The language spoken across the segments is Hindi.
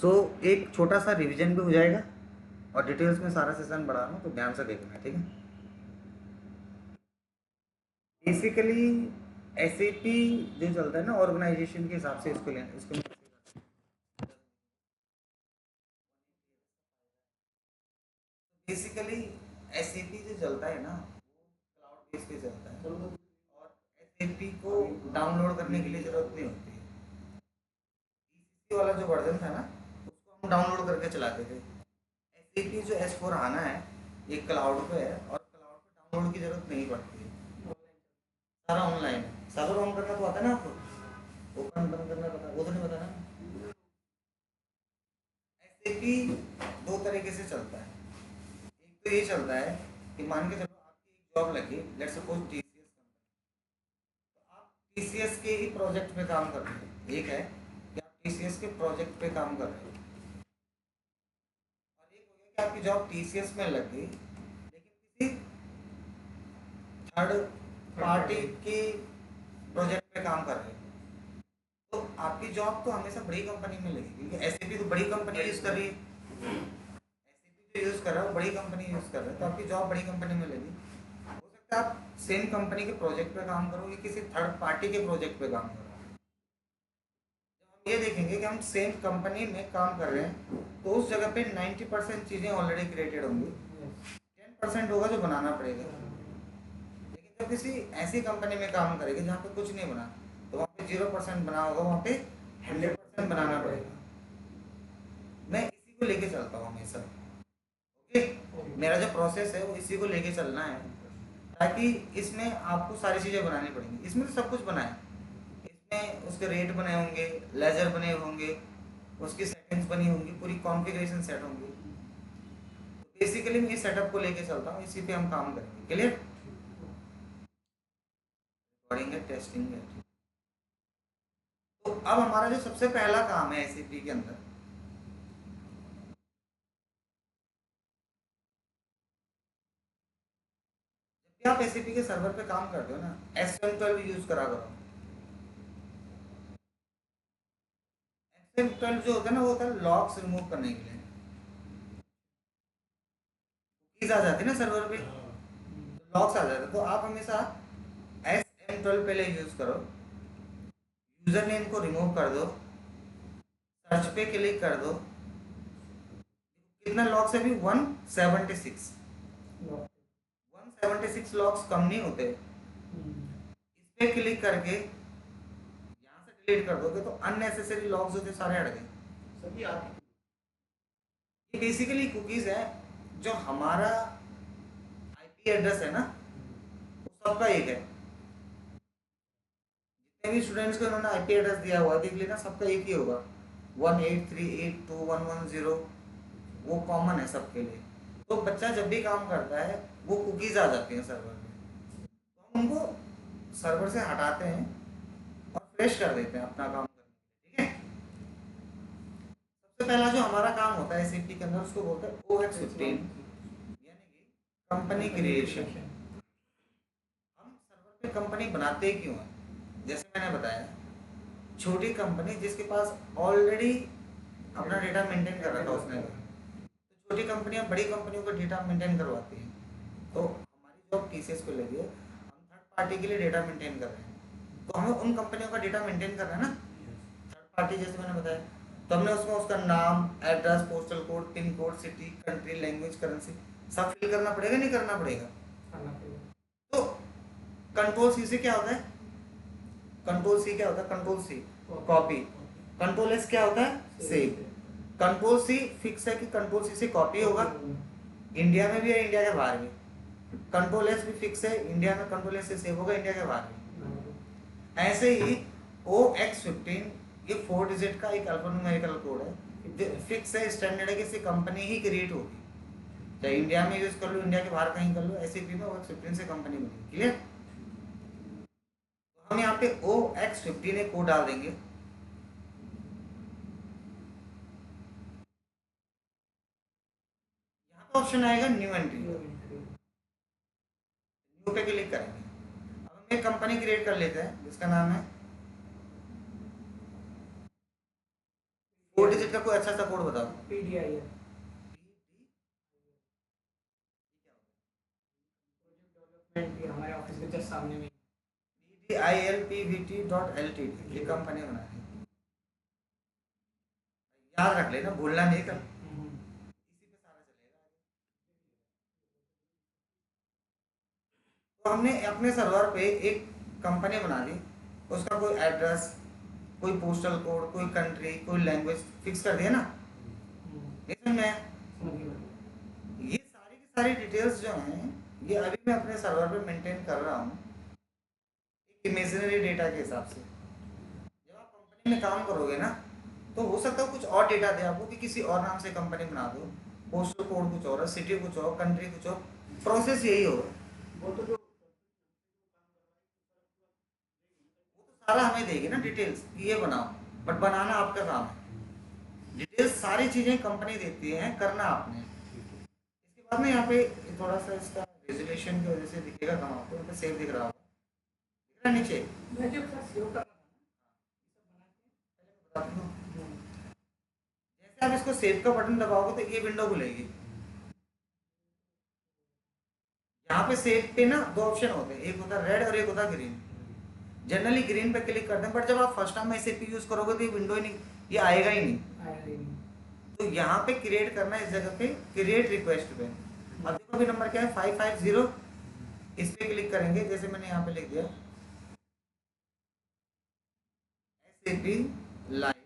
सो एक छोटा सा रिवीजन भी हो जाएगा और डिटेल्स में सारा सेशन बढ़ा रहा हूँ तो ध्यान से देखना, ठीक है। बेसिकली एसएपी जो चलता है ना ऑर्गेनाइजेशन के हिसाब से, इसको लेना इसको बेसिकली एसएपी जो चलता है ना वो क्लाउड बेस पे चलता है और एसएपी को डाउनलोड करने के लिए ज़रूरत नहीं होती है। ईसीसी वाला जो वर्जन था ना उसको हम डाउनलोड करके चलाते थे। एसएपी जो S/4HANA है ये क्लाउड पे है और क्लाउड पे डाउनलोड की ज़रूरत नहीं पड़ती है, सारा ऑनलाइन है। सर्वर ऑन करना तो आता है ना आपको, ओपन बंद करना पता, वो तो नहीं पता ना। एसएपी दो तरीके से चलता है। एक तो ये चलता है कि मान के चलो आपकी एक जॉब लगी, लेट्स सपोज टीसीएस कंपनी, तो आप टीसीएस के ही प्रोजेक्ट पे काम कर रहे हो। एक है कि आप टीसीएस के प्रोजेक्ट पे काम कर रहे हो और एक हो गया कि आपकी जॉब टीसीएस में लग गई लेकिन किसी थर्ड पार्टी की प्रोजेक्ट पे काम कर रहे हो। तो आपकी जॉब तो हमेशा बड़ी कंपनी में लगेगी क्योंकि एसएपी तो बड़ी कंपनी यूज़ कर रही है। एसएपी जो यूज़ कर रहा है वो बड़ी कंपनी यूज़ कर रहा है तो आपकी जॉब बड़ी कंपनी में लगी। हो सकता है आप सेम कंपनी के प्रोजेक्ट पे काम करो या किसी थर्ड पार्टी के प्रोजेक्ट पे काम करो। जब हम ये देखेंगे कि हम सेम कंपनी में काम कर रहे हैं तो उस जगह पे 90% चीज़ें ऑलरेडी क्रिएटेड होंगी, 10% होगा जो बनाना पड़ेगा। लेकिन जब किसी ऐसी कंपनी में काम करेंगे जहाँ पे कुछ नहीं बना तो वहाँ पे 0% बना होगा, वहाँ पे 100% बनाना पड़ेगा। मैं इसी को लेके चलता हूँ हमेशा। ओके, मेरा जो प्रोसेस है वो इसी को लेके चलना है ताकि इसमें आपको सारी चीज़ें बनानी पड़ेंगी। इसमें तो सब कुछ बना है, इसमें उसके रेट बने होंगे, लेजर बने होंगे, उसकी सेटिंग्स बनी होंगी, पूरी कॉन्फ़िगरेशन सेट होंगी। तो बेसिकली मैं इस सेटअप को लेके चलता हूँ, इसी पे हम काम करेंगे। क्लियर? रिकॉर्डिंग है, टेस्टिंग है। तो अब हमारा जो सबसे पहला काम है एसएपी के अंदर, जब भी आप एसएपी के सर्वर पे काम करते हो ना, S/12 यूज करा करो। S/12 जो होता है ना वो होता है लॉक्स रिमूव करने के लिए। कुकीज आ जाती है ना सर्वर पे, लॉक्स आ जाते हैं, तो आप हमेशा S/12 पहले यूज करो। यूजर नेम को रिमूव कर दो, सर्च पे क्लिक कर दो। कितना लॉक्स है अभी? 176। 176 लॉक्स कम नहीं होते। इस पे क्लिक करके यहाँ से डिलीट कर दोगे तो अननेसेसरी लॉक्स होते सारे हट गए सभी आते। ये बेसिकली कुकीज है, जो हमारा आईपी एड्रेस है ना वो सबका एक है। जितने भी स्टूडेंट्स को इन्होंने आईपी एड्रेस दिया हुआ देख लेना, सबका एक ही होगा, 183821110। वो कॉमन है सबके लिए। तो बच्चा जब भी काम करता है वो कुकीज आ जाती हैं सर्वर में, तो हम उनको सर्वर से हटाते हैं और फ्रेश कर देते हैं अपना काम करने के लिए। ठीक है, सबसे पहला जो हमारा काम होता है एसएपी के अंदर उसको बोलते हैं OX15, यानी कि कंपनी क्रिएशन। हम सर्वर पे कंपनी बनाते क्यों हैं? जैसे मैंने बताया, छोटी कंपनी जिसके पास ऑलरेडी अपना डेटा मेंटेन कर रखा है उसने, तो छोटी कंपनियां बड़ी कंपनियों का डेटा मेंटेन करवाती हैं। तो हमारी जॉब टीसीएस को लगी है, हम थर्ड पार्टी के लिए डेटा मेंटेन कर रहे हैं, तो हमें उन कंपनियों का डेटा मेंटेन करना है ना। थर्ड पार्टी जैसे मैंने बताया, तो हमने उसमें उसका नाम, address, postal code, pin code, city, country, language, currency सब फिल करना पड़ेगा, नहीं करना पड़ेगा? तो कंट्रोल सी से क्या होता है? कंट्रोल सी क्या होता है? Control C copy, control S क्या होता है? सेव। कंट्रोल सी फिक्स है कि कंट्रोल सी से कॉपी होगा, इंडिया में भी है इंडिया के बाहर भी। कंट्रोल एस भी फिक्स है, इंडिया में कंट्रोल एस से सेव होगा, इंडिया के बाहर भी। ऐसे ही OX15 ये 4 डिजिट का एक अल्फान्यूमेरिकल कोड है, फिक्स है, स्टैंडर्ड है कि इसे कंपनी ही क्रिएट होगी, चाहे इंडिया में यूज कर लो, इंडिया के बाहर कहीं कर लो, एसएपी में OX15 से कंपनी बनेगी। क्लियर? तो हम यहाँ पे OX15 एक कोड डाल देंगे। यहाँ पे ऑप्शन आएगा न्यू एंट्री, न्यू पे क्लिक करेंगे। अब हम एक कंपनी क्रिएट कर लेते हैं जिसका नाम है 4 डिजिट का कोई अच्छा सा कोड बताओ। PDIL डेवलपमेंट, ये हमारे ऑफिस के जस्ट सामने में। DILPVT.LTD ये कंपनी बना रही है, याद रख लेना, भूलना नहीं कल, इसी पे सारा चलेगा। तो हमने अपने सर्वर पे एक कंपनी बना दी, उसका कोई एड्रेस, कोई पोस्टल कोड, कोई कंट्री, कोई लैंग्वेज फिक्स कर दिया ना, ये समझ में आया? ये सारी की सारी डिटेल्स जो हैं ये अभी मैं अपने सर्वर पे मेंटेन कर रहा हूँ एक इमेजिनरी डेटा के हिसाब से। जब आप कंपनी में काम करोगे ना तो हो सकता है कुछ और डेटा दे आपको कि किसी और नाम से कंपनी बना दो, पोस्टल कोड कुछ और, सिटी कुछ और, कंट्री कुछ और, प्रोसेस यही होगा। वो तो सारा हमें देगी ना डिटेल्स कि ये बनाओ, बट बनाना आपका काम है। डिटेल्स सारी चीज़ें कंपनी देती है, करना आपने। इसके बाद में यहाँ पे थोड़ा सा इसका रेजोल्यूशन की वजह से दिखेगा कम आपको, यहाँ पे सेव दिख रहा होगा, दिख रहा है नीचे। मैं जो सेव कर रहा था बता दूँ, जैसे आप इसको सेव का बटन दबाओगे तो ये विंडो खुलेगी। यहाँ पे सेव पे ना दो ऑप्शन होते हैं, एक होता है रेड और एक होता है ग्रीन। जनरली ग्रीन पे क्लिक करते हैं, बट जब आप फर्स्ट टाइम एसएपी यूज करोगे तो ये विंडो ही नहीं, ये आएगा ही नहीं। तो यहाँ पे क्रिएट करना है, इस जगह पे क्रिएट रिक्वेस्ट पे। अब देखो अभी नंबर क्या है 550, इस पे क्लिक करेंगे, जैसे मैंने यहाँ पे लिख दिया एसएपी लाइव,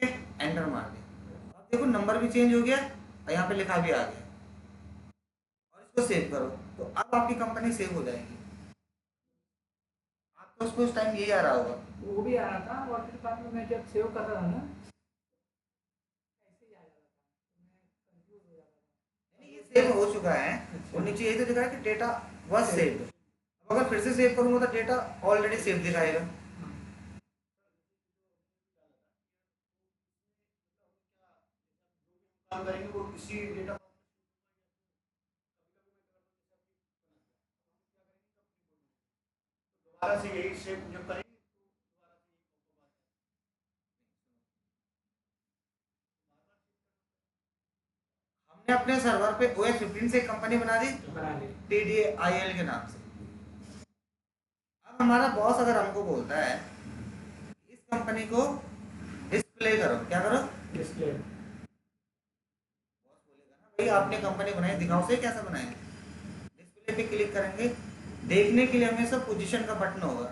ठीक है, एंटर मार दिया। अब देखो नंबर भी चेंज हो गया और यहाँ पे लिखा भी आ गया, और इसको सेव करो तो अब आपकी कंपनी सेव हो जाएगी। आपको उसको उस टाइम यही आ रहा होगा, वो भी आ रहा था, और फिर बाद में मैं जब सेव कर रहा था ना ऐसे ही आ जाता था, मैं कंफ्यूज हो जाता था। यानी ये सेव हो चुका है और नीचे यही तो दिखा है कि डेटा वाज सेव्ड। अब अगर फिर से सेव करूंगा तो डेटा ऑलरेडी सेव दिखाएगा। काम करेंगे वो इसी डेटा दोबारा से यही सेव जब करेंगे हमने अपने सर्वर पे OS 15 से कंपनी बना दी TDIL के नाम से। अब हमारा बॉस अगर हमको बोलता है इस कंपनी को डिस्प्ले करो, क्या करो? डिस्प्ले। बॉस बोलेगा ना भाई आपने कंपनी बनाई, दिखाओ से कैसा बनाए। डिस्प्ले पे क्लिक करेंगे, देखने के लिए हमेशा पोजीशन का बटन होगा।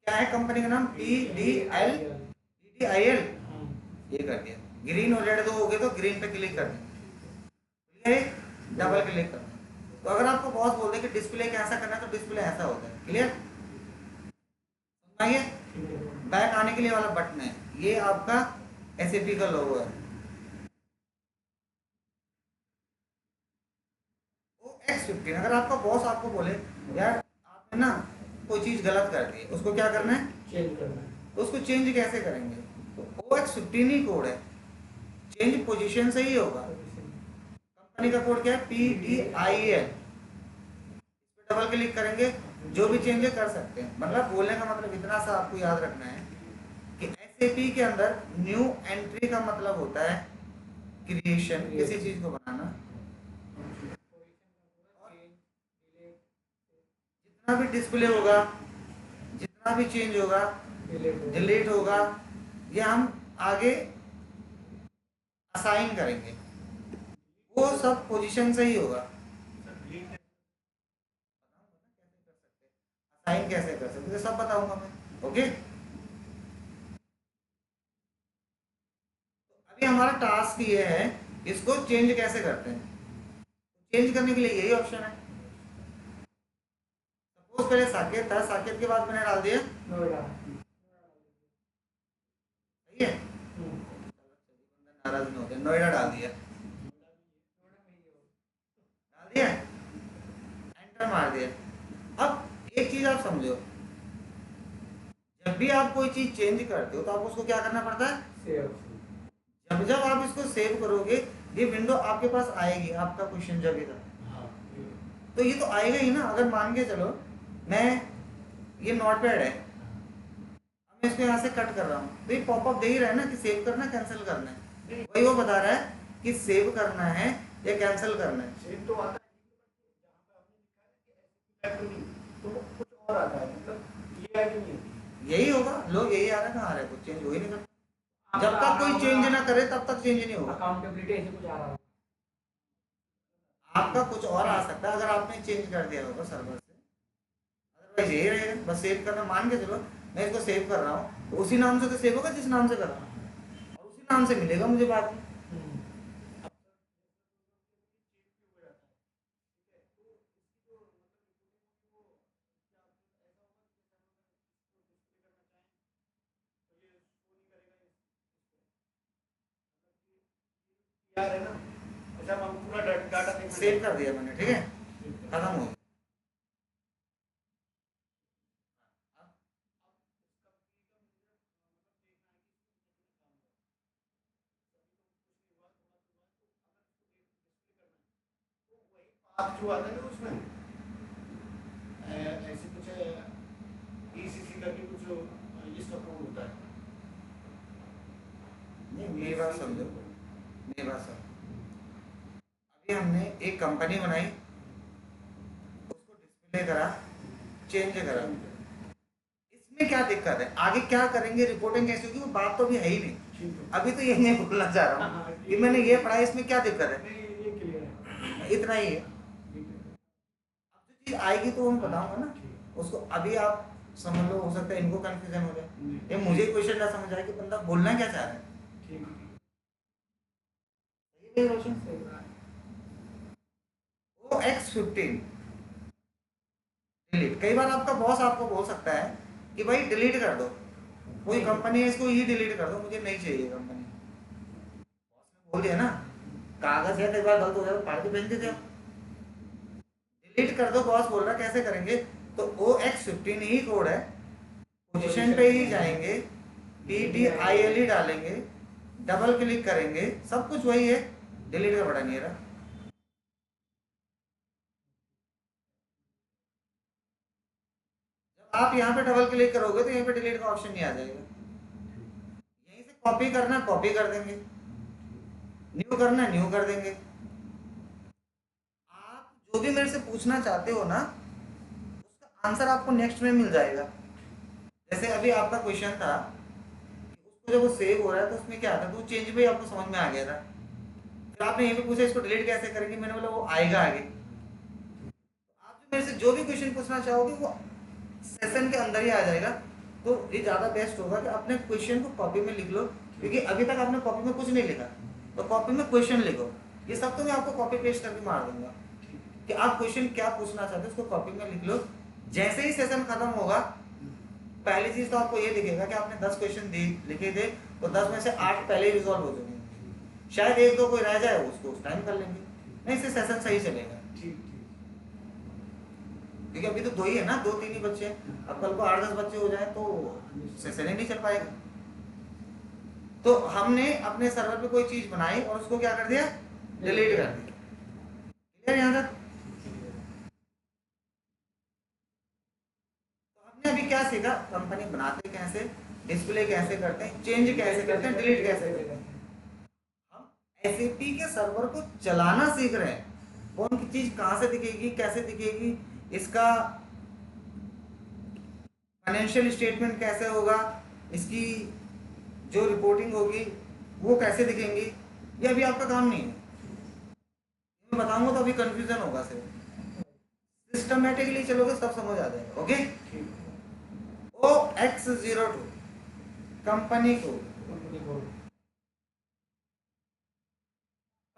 क्या है कंपनी का नाम? TDIL, ये कर दिया। ग्रीन और रेड दो हो गए तो ग्रीन पे क्लिक कर देंगे, डबल क्लिक कर देंगे। तो अगर आपको बॉस बोल दे कि डिस्प्ले कैसा करना है तो डिस्प्ले ऐसा होता है। क्लियर? समझिए, बैक आने के लिए वाला बटन है, ये आपका एसएपी का लोगो है। OX15, अगर आपका बॉस आपको बोले यार आपने ना कोई चीज गलत कर दी, उसको क्या करना है? चेंज करना है। तो उसको चेंज कैसे करेंगे? तो OX15 ही कोड है, चेंज पोजीशन से ही होगा। कंपनी का कोड क्या है? PDIL। इस पर डबल क्लिक करेंगे, जो भी चेंज कर सकते हैं। मतलब बोलने का मतलब इतना सा आपको याद रखना है कि एसएपी के अंदर न्यू एंट्री का मतलब होता है क्रिएशन, किसी चीज को बनाना। जितना भी डिस्प्ले होगा, जितना भी चेंज होगा, डिलीट होगा, ये हम आगे असाइन करेंगे, वो सब पोजीशन से ही होगा। असाइन कैसे कर सकते सब बताऊंगा मैं। ओके, तो अभी हमारा टास्क ये है इसको चेंज कैसे करते हैं। चेंज करने के लिए यही ऑप्शन है। सपोज पहले साकेत था, साकेत के बाद मैंने डाल दिया नोएडा। सही है, नाराज नहीं होते, नोएडा डाल दिया, एंटर मार दिया। अब एक चीज आप समझो, जब भी आप कोई चीज चेंज करते हो तो आप उसको क्या करना पड़ता है? सेव। जब जब आप इसको सेव करोगे ये विंडो आपके पास आएगी। आपका क्वेश्चन जब भी था तो ये तो आएगा ही ना। अगर मान के चलो मैं, ये नोटपैड है, अब मैं इसको यहाँ से कट कर रहा हूँ, तो ये पॉपअप दे ही रहा है ना कि सेव करना कैंसिल करना है। वही वो बता रहा है कि सेव करना है या कैंसिल करना है। सेव तो आता है तो नहीं, तो कुछ और आता है, मतलब ये है कि नहीं? यही होगा, लोग यही आ रहे हैं, कहाँ आ रहे हैं, कुछ चेंज हो ही नहीं करता। जब तक कोई चेंज ना करे तब तक चेंज नहीं होगा। अकाउंटेबिलिटी ऐसे कुछ आ रहा है। आपका कुछ और आ सकता है अगर आपने चेंज कर दिया होगा सर्वर से, अदरवाइज यही रहेगा। बस सेव करना, मान के चलो मैं इसको सेव कर रहा हूँ तो उसी नाम से तो सेव होगा जिस नाम से कर रहा हूँ, और उसी नाम से मिलेगा मुझे बाद में। यार है ना, अच्छा हम पूरा डाटा सेव कर दिया मैंने, ठीक है, खत्म हो गया। आप जो आता है ना उसमें ऐसे कुछ ईसीसी करके कुछ इसका कोड होता है। नहीं, मेरी बात समझो, मेरी बात समझो। अभी हमने एक कंपनी बनाई, उसको डिस्प्ले करा, चेंज करा, इसमें क्या दिक्कत है? आगे क्या करेंगे, रिपोर्टिंग कैसे होगी, वो बात तो अभी है ही नहीं। अभी तो ये नहीं बोलना चाह रहा हूँ कि मैंने ये पढ़ा, इसमें क्या दिक्कत है, ये क्लियर है, इतना ही है। अब जो चीज आएगी तो मैं बताऊंगा ना उसको। अभी आप समझ लो, हो सकता है इनको कंफ्यूजन हो जाए, ये मुझे क्वेश्चन ना समझ आए कि बंदा बोलना क्या चाह रहा है। ये रोशन OX15 डिलीट। कई बार आपका बॉस आपको बोल सकता है कि भाई डिलीट कर दो, कोई कंपनी है इसको ही डिलीट कर दो, मुझे नहीं चाहिए कंपनी। बॉस ने बोल दिया ना, कागज है, कई बार गलत हो जाए तो फाड़ के फेंक देते हो। डिलीट कर दो, बॉस बोल रहा, कैसे करेंगे? तो OX15 ही कोड है, पोजीशन पे ही जाएंगे, PTILE डालेंगे, डबल क्लिक करेंगे, सब कुछ वही है, डिलीट का बटन ये रहा। जब आप यहाँ पे डबल क्लिक करोगे तो यहाँ पे डिलीट का ऑप्शन नहीं आ जाएगा। यहीं से कॉपी करना, कॉपी कर देंगे, न्यू करना, न्यू कर देंगे। आप जो भी मेरे से पूछना चाहते हो ना, उसका आंसर आपको नेक्स्ट में मिल जाएगा। जैसे अभी आपका क्वेश्चन था कि उसको जब वो सेव हो रहा है तो उसमें क्या आता है, तो चेंज भी आपको समझ में आ गया था। फिर आपने ये भी पूछा इसको डिलीट कैसे करेंगे, मैंने बोला वो आएगा आगे। तो आप जो मेरे से जो भी क्वेश्चन पूछना चाहोगे वो सेशन के अंदर ही आ जाएगा। तो ये ज़्यादा बेस्ट होगा कि अपने क्वेश्चन को कॉपी में लिख लो, क्योंकि अभी तक आपने कॉपी में कुछ नहीं लिखा, तो कॉपी में क्वेश्चन लिखो। ये सब तो मैं आपको कॉपी पेस्ट करके मार दूंगा कि आप क्वेश्चन क्या पूछना चाहते हो, उसको कॉपी में लिख लो। जैसे ही सेशन खत्म होगा, पहली चीज तो आपको ये दिखेगा कि आपने 10 क्वेश्चन लिखे थे, तो 10 में से 8 पहले ही रिजॉल्व हो चुके। शायद एक दो कोई रह जाए, उसको उस टाइम कर लेंगे, नहीं इससे सेशन सही चलेगा। क्योंकि अभी तो 2 ही है ना, 2-3 ही बच्चे हैं। अब कल को 8-10 बच्चे हो जाए तो सेशन ही नहीं चल पाएगा। तो हमने अपने सर्वर पे कोई चीज बनाई और उसको क्या कर दिया, डिलीट कर दिया। क्लियर यहाँ तक? तो हमने अभी क्या सीखा, कंपनी बनाते कैसे, डिस्प्ले कैसे करते हैं, चेंज कैसे करते हैं, डिलीट कैसे करते हैं। हम SAP के सर्वर को चलाना सीख रहे हैं, कौन की चीज कहां से दिखेगी, कैसे दिखेगी, इसका फाइनेंशियल स्टेटमेंट कैसे होगा, इसकी जो रिपोर्टिंग होगी वो कैसे दिखेंगी, ये अभी आपका काम नहीं है। मैं बताऊंगा तो अभी कंफ्यूजन होगा सिर्फ। सिस्टमेटिकली चलोगे सब समझ आ जाएगा। ओके, OX02 कंपनी को,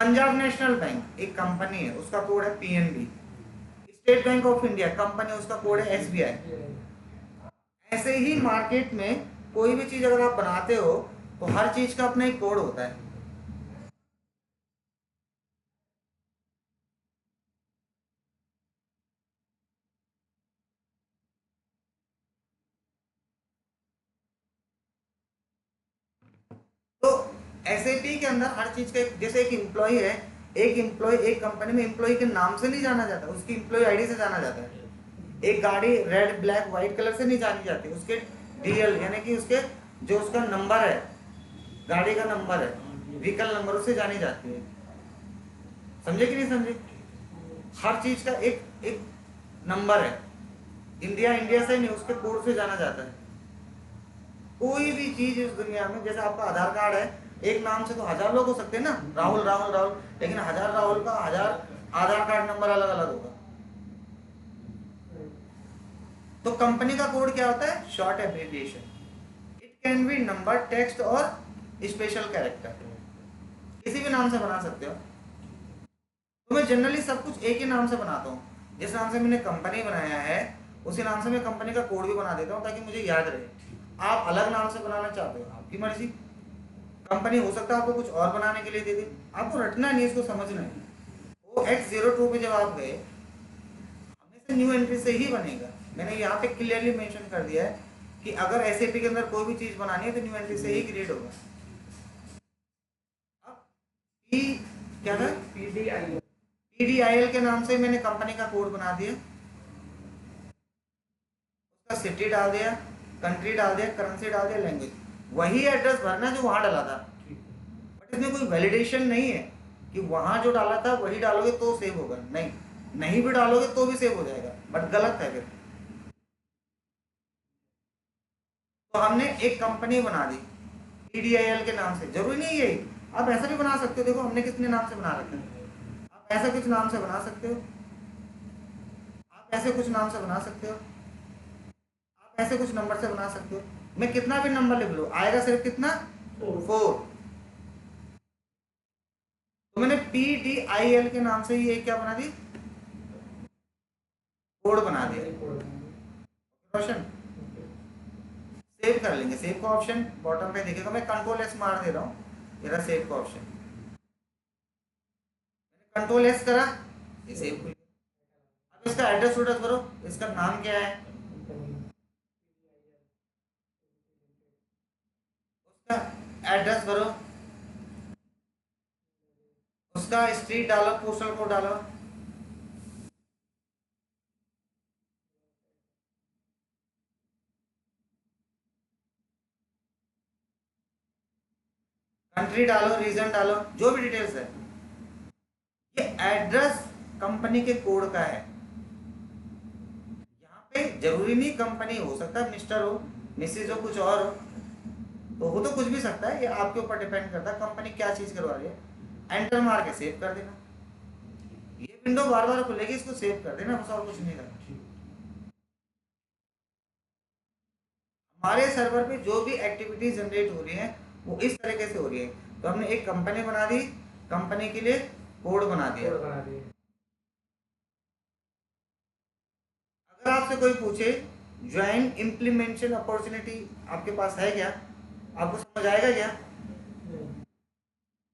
पंजाब नेशनल बैंक एक कंपनी है, उसका कोड है PNB। State bank of India company, उसका कोड है SBI। ऐसे ही मार्केट में कोई भी चीज अगर आप बनाते हो तो हर चीज का अपना एक कोड होता है। तो SAP के अंदर हर चीज का जैसे एक एम्प्लॉय है, एक एम्प्लॉय एक कंपनी में एम्प्लॉय के नाम से नहीं जाना जाता, उसकी एम्प्लॉय आईडी से जाना जाता है। एक गाड़ी रेड ब्लैक व्हाइट कलर से नहीं जानी जाती, उसके डीएल यानी कि उसके जो उसका नंबर है, गाड़ी का नंबर है, व्हीकल नंबर, उससे जानी जाती है। समझे कि नहीं समझे? हर चीज का एक एक नंबर है। इंडिया से नहीं, उसके कोड से जाना जाता है। कोई भी चीज इस दुनिया में, जैसे आपका आधार कार्ड है, एक नाम से तो हजार लोग हो सकते हैं ना, राहुल राहुल राहुल, लेकिन हजार राहुल का हजार आधार कार्ड नंबर अलग अलग होगा। तो कंपनी का कोड क्या होता है? Short abbreviation. It can be number, text और स्पेशल कैरेक्टर, किसी भी नाम से बना सकते हो। तो मैं जनरली सब कुछ एक ही नाम से बनाता हूँ। जिस नाम से मैंने कंपनी बनाया है उसी नाम से मैं कंपनी का कोड भी बना देता हूँ, ताकि मुझे याद रहे। आप अलग नाम से बनाना चाहते हो, आपकी मर्जी। कंपनी हो सकता है आपको कुछ और बनाने के लिए दे दे, आपको रटना नहीं, इसको समझना है। वो X02 पे जब आप गए, हमेशा न्यू एंट्री से ही बनेगा। मैंने यहाँ पे क्लियरली मेंशन कर दिया है कि अगर एसएपी के अंदर कोई भी चीज बनानी है तो न्यू एंट्री से ही क्रिएट होगा। अब पी क्या था? पीडीआईएल के नाम से मैंने कंपनी का कोड बना दिया, उसका सिटी डाल दिया, कंट्री डाल दिया, करेंसी डाल दिया, लैंग्वेज, वही एड्रेस भरना जो वहां डाला था। बट इसमें कोई वैलिडेशन नहीं है कि वहां जो डाला था वही डालोगे तो सेव होगा। नहीं, नहीं भी डालोगे तो भी सेव हो जाएगा, बट गलत है फिर। तो हमने एक कंपनी बना दी पीडीआईएल के नाम से। जरूरी नहीं है, आप ऐसा भी बना सकते हो। देखो हमने कितने नाम से बना रखे हैं। आप ऐसा कुछ नाम से बना सकते हो, आप ऐसे कुछ नाम से बना सकते हो, आप ऐसे कुछ नंबर से बना सकते हो। मैं कितना भी नंबर लिख लूँ, आएगा सिर्फ कितना? 4। तो मैंने पीडीआईएल के नाम से ही एक क्या बना दी? कोड बना दिया। क्वेश्चन सेव कर लेंगे। सेव का ऑप्शन बॉटम पे दिखेगा, मैं कंट्रोल एस मार दे रहा हूँ, मेरा सेव का ऑप्शन। मैंने कंट्रोल एस करा, ये सेव खुल गया। अब इसका एड्रेस उड्रेस करो, इसका नाम क्या है, उसका एड्रेस भरो, उसका स्ट्रीट डालो, पोस्टल कोड डालो, कंट्री डालो, रीजन डालो, जो भी डिटेल्स है। ये एड्रेस कंपनी के कोड का है। यहाँ पे जरूरी नहीं कंपनी हो सकता है मिस्टर हो, मिसेज हो, कुछ और हो, तो हो तो कुछ भी सकता है। ये आपके ऊपर डिपेंड करता है कंपनी क्या चीज करवा रही है। एंटर मार के सेव कर देना। ये विंडो बार बार खुलेगी, इसको सेव कर देना, बस और कुछ नहीं करना। हमारे सर्वर पे जो भी एक्टिविटी जनरेट हो रही है वो इस तरीके से हो रही है। तो हमने एक कंपनी बना दी, कंपनी के लिए कोड बना दिया। अगर आपसे कोई पूछे ज्वाइन इम्प्लीमेंटेशन अपॉर्चुनिटी आपके पास है क्या, आपको समझ आएगा क्या?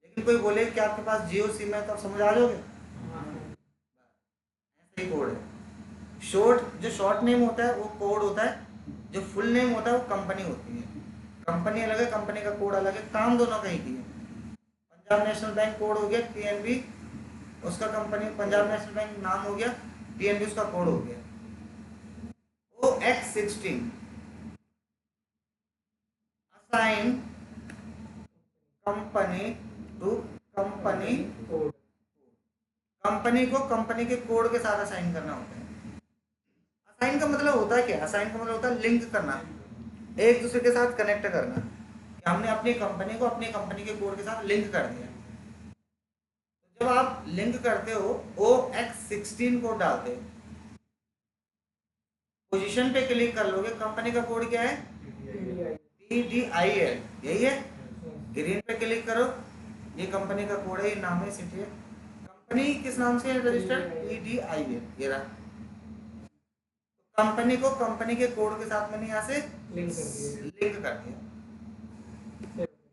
लेकिन कोई बोले कि आपके पास जियो सिम है तो आप समझ आ जाओगे? ऐसा ही कोड है। जो शॉर्ट नेम होता है वो कोड होता है, जो फुल नेम होता है वो कंपनी होती है। कंपनी अलग है, कंपनी का कोड अलग है, काम दोनों का ही है। पंजाब नेशनल बैंक कोड हो गया, पीएनबी उसका कंपनी, पंजाब नेशनल बैंक नाम हो गया, पीएनबी उसका कोड हो गया। OX16 assign company to company code. Company को कंपनी के कोड के साथ असाइन करना होता है। असाइन का मतलब होता है क्या? असाइन का मतलब होता है लिंक करना, एक दूसरे के साथ कनेक्ट करना। कि हमने अपनी कंपनी को अपनी कंपनी के कोड के साथ लिंक कर दिया। तो जब आप लिंक करते हो OX16 कोड डालते हो, पोजीशन पे क्लिक कर लोगे, कंपनी का कोड क्या है? PDIL, यही है। ग्रीन पे क्लिक करो, ये कंपनी का कोड है, ये नाम है, सिटी है। कंपनी किस नाम से रजिस्टर्ड? PDIL, ये रहा। कंपनी को कंपनी के कोड के साथ मैंने यहाँ से लिंक कर दिया।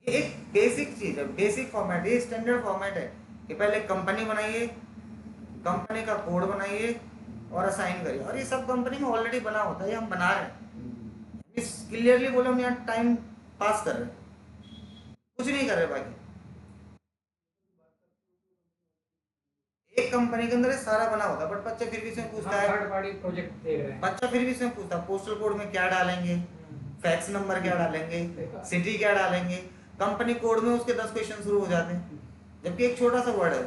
ये एक बेसिक चीज है, बेसिक फॉर्मेट, ये स्टैंडर्ड फॉर्मेट है कि पहले कंपनी बनाइए, कंपनी का कोड बनाइए और असाइन करिए। और ये सब कंपनी में ऑलरेडी बना होता है, ये हम बना रहे हैं। क्लियरली बोलो, हम यहाँ टाइम पास कर रहे हैं, कुछ नहीं कर रहे बाकी। एक कंपनी के अंदर ये सारा बना होता है, बट बच्चा फिर भी इसमें पूछता है, थर्ड पार्टी प्रोजेक्ट देख रहे हैं। बच्चा फिर भी इसमें पूछता है पोस्टल कोड में क्या डालेंगे, फैक्स नंबर क्या डालेंगे, सिटी क्या डालेंगे। कंपनी कोड में उसके 10 क्वेश्चन शुरू हो जाते हैं, जबकि एक छोटा सा वर्ड है।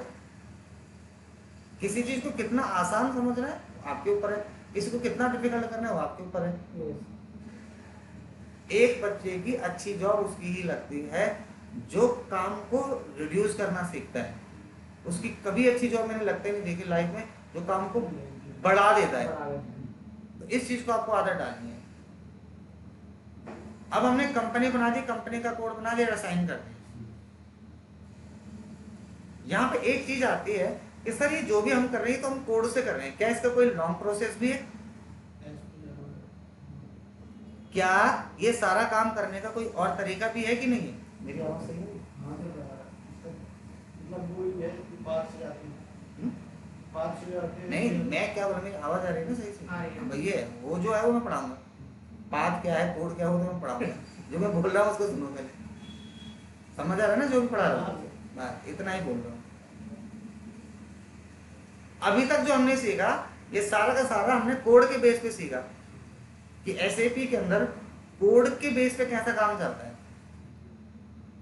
किसी चीज को कितना आसान समझना है आपके ऊपर है, किसी को कितना डिफिकल्ट करना है वो आपके ऊपर है। एक बच्चे की अच्छी जॉब उसकी ही लगती है जो काम को रिड्यूस करना सीखता है। उसकी कभी अच्छी जॉब मैंने लगता ही नहीं देखी लाइफ में जो काम को बढ़ा देता है। तो इस चीज को आपको आदत डालनी है। अब हमने कंपनी बना दी, कंपनी का कोड बना दिया, असाइन कर दिया। यहाँ पे एक चीज आती है कि सर ये जो भी हम कर रहे हैं तो हम कोड से कर रहे हैं, क्या इसका कोई लॉन्ग प्रोसेस भी है? क्या ये सारा काम करने का कोई और तरीका भी है कि नहीं है? मेरी आवाज सही है? नहीं, मैं क्या बोला, मेरी आवाज आ रही है ना सही से? भैया वो जो है वो मैं पढ़ाऊंगा, बात क्या है कोड क्या हो तो मैं पढ़ाऊंगा। जो मैं बोल रहा हूँ उसको सुनो पहले, समझ आ रहा है ना जो भी पढ़ा रहा हूँ? बस इतना ही बोल रहा हूँ। अभी तक जो हमने सीखा ये सारा का सारा हमने कोड के बेस पे सीखा कि एसएपी के अंदर कोड के बेस पे कैसा काम चलता है।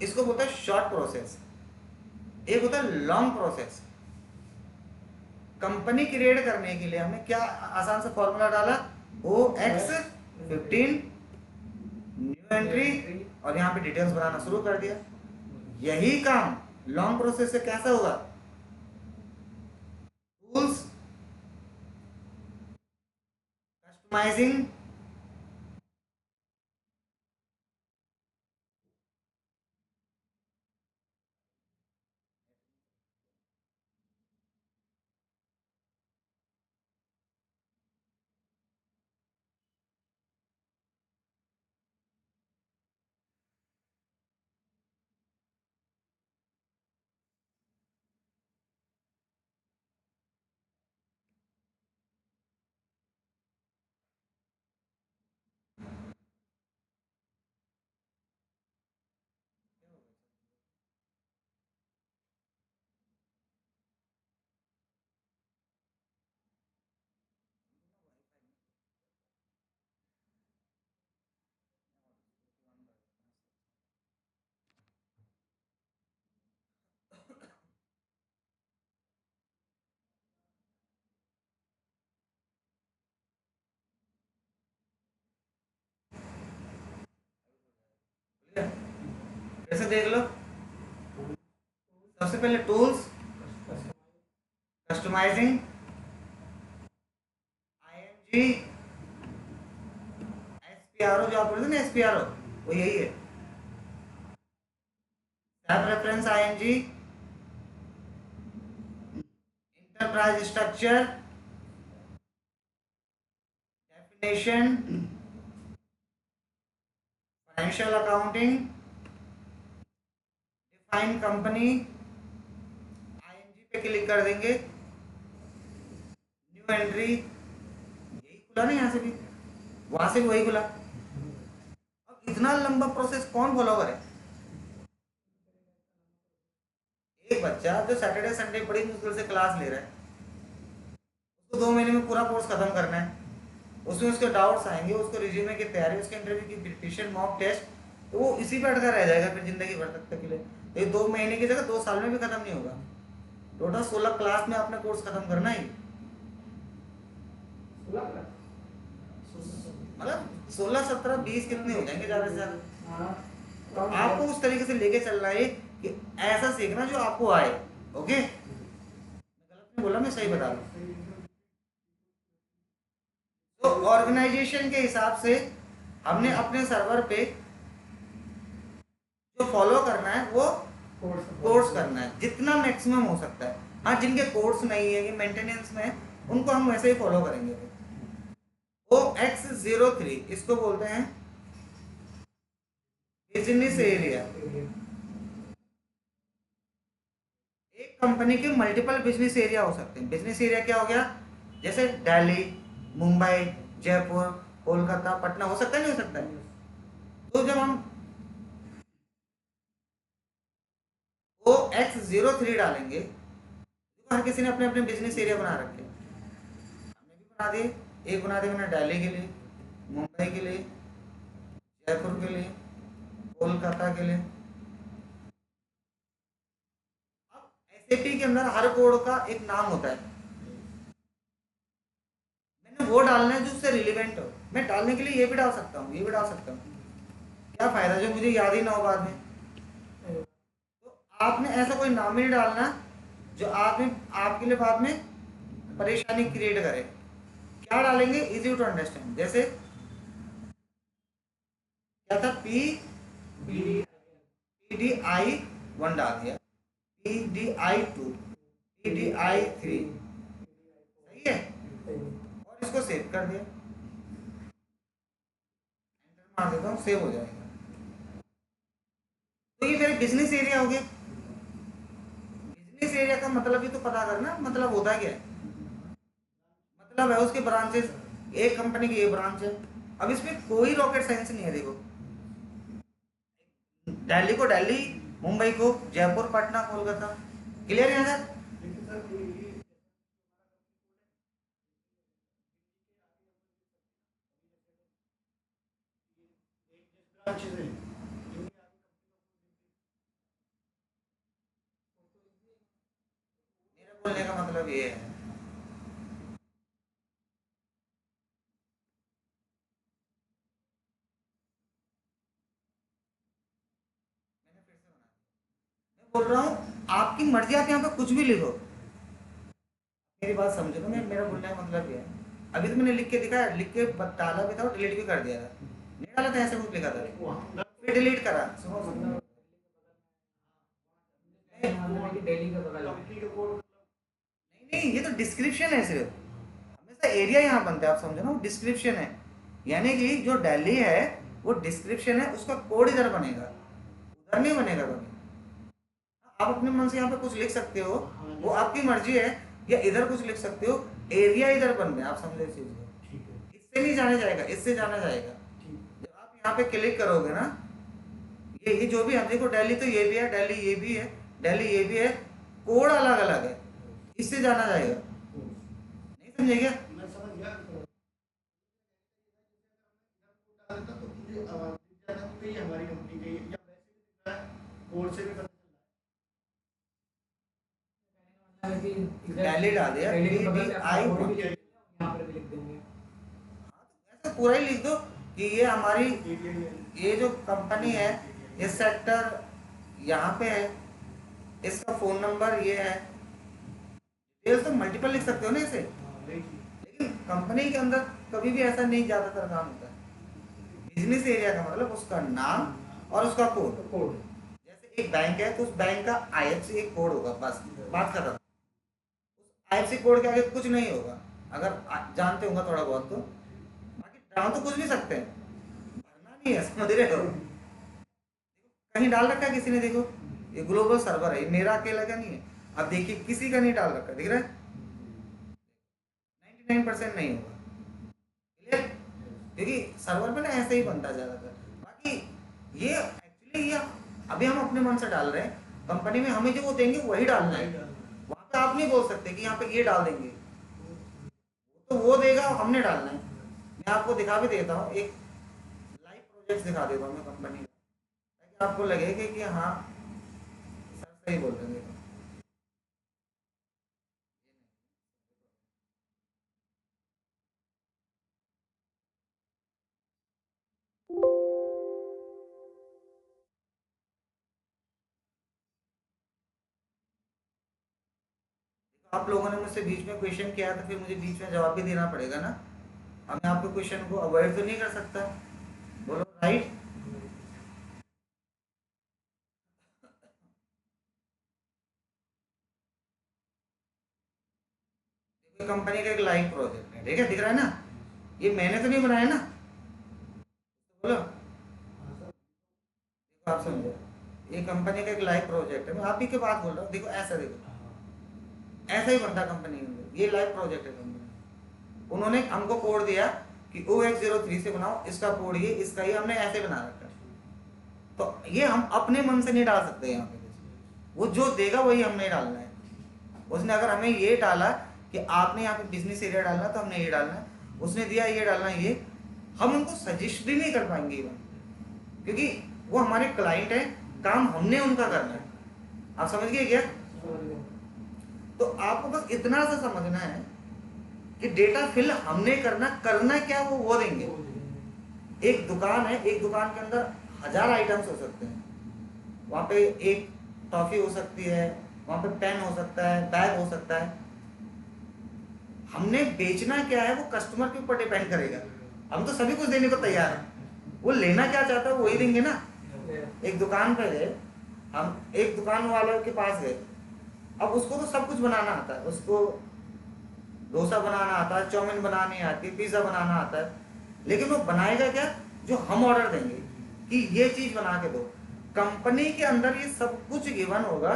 इसको बोलता है शॉर्ट प्रोसेस, एक होता है लॉन्ग प्रोसेस। कंपनी क्रिएट करने के लिए हमने क्या आसान सा फॉर्मूला डाला, OX15 न्यू एंट्री, और यहाँ पे डिटेल्स बनाना शुरू कर दिया। यही काम लॉन्ग प्रोसेस से कैसा होगा, टूल्स, कस्टमाइजिंग, कैसे देख लो। सबसे पहले टूल्स, कस्टमाइजिंग, IMG, SPRO, जो आप बोल रहे थे ना SPRO, वो यही है। Tab reference IMG, enterprise structure, definition, financial accounting, define company, IMG पे क्लिक कर देंगे, न्यू एंट्री, यही खुला ना, यहाँ से भी वहां से भी वही खुला। अब इतना लंबा प्रोसेस कौन फॉलो करे? एक बच्चा जो सैटरडे संडे बड़ी मुश्किल से क्लास ले रहा है, उसको 2 महीने में पूरा कोर्स खत्म करना है, उसमें उसके डाउट्स आएंगे, उसको रिज्यूमे की तैयारी, उसके इंटरव्यू की प्रिपरेशन, मॉक टेस्ट, तो वो इसी पे अटका रह जाएगा फिर जिंदगी भर तक के लिए। तो ये 2 महीने की जगह 2 साल में भी खत्म नहीं होगा। टोटल 16 क्लास में आपने कोर्स खत्म करना है, मतलब 16, 17, 20 कितने हो जाएंगे ज्यादा से ज्यादा। तो आपको उस तरीके से लेके चलना है कि ऐसा सीखना जो आपको आए। ओके, मैं गलत नहीं बोला, मैं सही बता रहा हूँ। तो ऑर्गेनाइजेशन के हिसाब से हमने अपने सर्वर पे जो फॉलो करना है वो कोर्स करना है जितना मैक्सिमम हो सकता है। हाँ, जिनके कोर्स नहीं है, ये मेंटेनेंस में है, उनको हम वैसे ही फॉलो करेंगे। OX03 इसको बोलते हैं बिजनेस एरिया। एक कंपनी के मल्टीपल बिजनेस एरिया हो सकते हैं। बिजनेस एरिया क्या हो गया, जैसे दिल्ली, मुंबई, जयपुर, कोलकाता, पटना, हो सकता है नहीं हो सकता है? तो जब हम OX03 डालेंगे, तो हर किसी ने अपने अपने बिजनेस एरिया बना रखे हैं। हमने भी बना दिए, एक बना दिया मैंने दिल्ली के लिए, मुंबई के लिए, जयपुर के लिए, कोलकाता के लिए। अब एसएपी के अंदर हर कोड का एक नाम होता है, मैंने वो डालना है जो उससे रिलेवेंट हो। मैं डालने के लिए ये भी डाल सकता हूँ, ये भी डाल सकता हूँ, क्या फायदा जो मुझे याद ही ना हो बाद में। तो आपने ऐसा कोई नाम ही नहीं डालना जो आपने आपके लिए बाद में परेशानी क्रिएट करे। क्या डालेंगे, इजी टू अंडरस्टैंड। जैसे क्या था, PD I 1 डाल दिया, PD I 2, PD I 3, सही है, और इसको सेव कर दिया, एंटर मार देता हूँ, सेव हो जाएगा। तो ये मेरे बिजनेस एरिया हो गया। बिजनेस एरिया का मतलब ही तो पता करना, मतलब होता क्या है, मतलब है उसके ब्रांचेस, एक कंपनी की ये ब्रांच है। अब इसमें कोई रॉकेट साइंस नहीं है। देखो, दिल्ली को दिल्ली, मुंबई को जयपुर, पटना, कोलकाता, क्लियर है सर। लेकिन सर ये ब्रांचेस हैं, मेरा बोलने का मतलब ये है, मैंने फिर से बना, मैं बोल रहा हूँ आपकी मर्जी, आप यहाँ पे कुछ भी लिखो, मेरी बात समझो ना। मेरा बोलने का मतलब ये है, अभी तो मैंने लिख के दिखाया, लिख के डाला भी था और डिलीट भी कर दिया था, नहीं डाला था, ऐसे कुछ लिखा था, फिर डिलीट करा। सुनो सुनो, दिल्ली का बगल कंपनी का कोड, नहीं नहीं, ये तो डिस्क्रिप्शन है सिर्फ, हमेशा एरिया यहाँ बनता है, आप समझो ना, वो डिस्क्रिप्शन है। यानी कि जो दिल्ली है वो डिस्क्रिप्शन है, उसका कोड इधर बनेगा, उधर नहीं बनेगा कभी। आप अपने मन से यहाँ पे कुछ लिख सकते हो, वो आपकी मर्जी है, या इधर कुछ लिख सकते हो, एरिया इधर बन गया, आप समझे इस चीज को। ठीक है, इससे नहीं जाना जाएगा, इससे जाना जाएगा। ठीक, जब आप यहाँ पे क्लिक करोगे ना, ये जो भी, हम देखो दिल्ली तो ये भी है, दिल्ली ये भी है, दिल्ली ये भी है, कोड अलग अलग है, इससे जाना जाएगा। नहीं समझे क्या? मैं समझ गया। डाला था तो मुझे दिख जाता कि ये हमारी कंपनी का है, या वैसे भी दिख रहा है, कोड से भी पता चल रहा है कि दिल्ली डाल दिया, दिल्ली के बगल में PDI कोड 1, भी यहाँ पर भी लिख देंगे। ऐसा पूरा ही लिख दो कि ये हमारी, एरिया ये जो कंपनी है, इस सेक्टर यहाँ पे है, इसका फोन नंबर ये है, ये तो मल्टीपल लिख सकते हो ना इसे। लेकिन कंपनी के अंदर कभी भी ऐसा नहीं ज्यादातर काम होता है। बिजनेस एरिया का मतलब उसका नाम और उसका कोड। कोड जैसे एक बैंक है तो उस बैंक का IFSC एक कोड होगा, बस बात खत्म। उस IFSC कोड के आगे कुछ नहीं होगा, अगर जानते होगा थोड़ा बहुत तो। बाकी डाल तो कुछ भी सकते हैं, भरना नहीं है, समझ रहे हो। कहीं डाल रखा है किसी ने, देखो ये ग्लोबल सर्वर है, ये मेरा अकेला का नहीं है। अब देखिए किसी का नहीं डाल रखा, दिख रहा है, 99% नहीं होगा, क्लियर। क्योंकि सर्वर पे ना ऐसे ही बनता है ज्यादातर। बाकी ये एक्चुअली ये अभी हम अपने मन से डाल रहे हैं, कंपनी में हमें जो वो देंगे वही डालना है। वहां पे आप नहीं बोल सकते कि यहाँ पे ये डाल देंगे, तो वो देगा, हमने डालना है। मैं आपको दिखा भी देता हूँ, एक लाइव प्रोजेक्ट दिखा देता हूँ मैं कंपनी का, ताकि आपको लगेगा कि हाँ सर सही बोल रहे हैं। आप लोगों ने मुझसे बीच में क्वेश्चन किया तो फिर मुझे बीच में जवाब भी देना पड़ेगा ना। अब मैं आपके क्वेश्चन को अवॉइड तो नहीं कर सकता, बोलो राइट। कंपनी का एक लाइव प्रोजेक्ट है, ठीक है, दिख रहा है ना, ये मैंने तो नहीं बनाया ना, बोलो, देखो आप समझो, ये कंपनी का एक लाइव प्रोजेक्ट है, मैं आप ही के बात बोल रहा हूँ। देखो ऐसा, देखो ऐसा ही बनता कंपनी के अंदर, ये लाइव प्रोजेक्ट है कंपनी। उन्होंने हमको कोड दिया कि OX03 से बनाओ, इसका कोड ये, इसका ये, हमने ऐसे बना रखा है। तो ये हम अपने मन से नहीं डाल सकते यहाँ पे, वो जो देगा वही हमने डालना है। उसने अगर हमें ये डाला कि आपने यहाँ पे बिजनेस एरिया डालना तो हमने ये डालना है, उसने दिया ये डालना ये, हम उनको सजेस्ट भी नहीं कर पाएंगे इवन, क्योंकि वो हमारे क्लाइंट हैं, काम हमने उनका करना है। आप समझ गए क्या? तो आपको बस इतना सा समझना है कि डेटा फिल हमने करना क्या वो देंगे। एक दुकान है, एक दुकान के अंदर 1000 आइटम्स हो सकते हैं, वहाँ पे एक टॉफी हो सकती है, वहाँ पे पेन हो सकता है, बैग हो सकता है। हमने बेचना क्या है वो कस्टमर के ऊपर डिपेंड करेगा। हम तो सभी कुछ देने को तैयार हैं, वो लेना क्या चाहता है वही देंगे ना। एक दुकान पे गए, हम एक दुकान वाले के पास गए, अब उसको तो सब कुछ बनाना आता है, उसको डोसा बनाना आता है, चाउमीन बनानी आती है, पिज्ज़ा बनाना आता है, लेकिन वो बनाएगा क्या? जो हम ऑर्डर देंगे कि ये चीज़ बना के दो। कंपनी के अंदर ये सब कुछ गिवन होगा,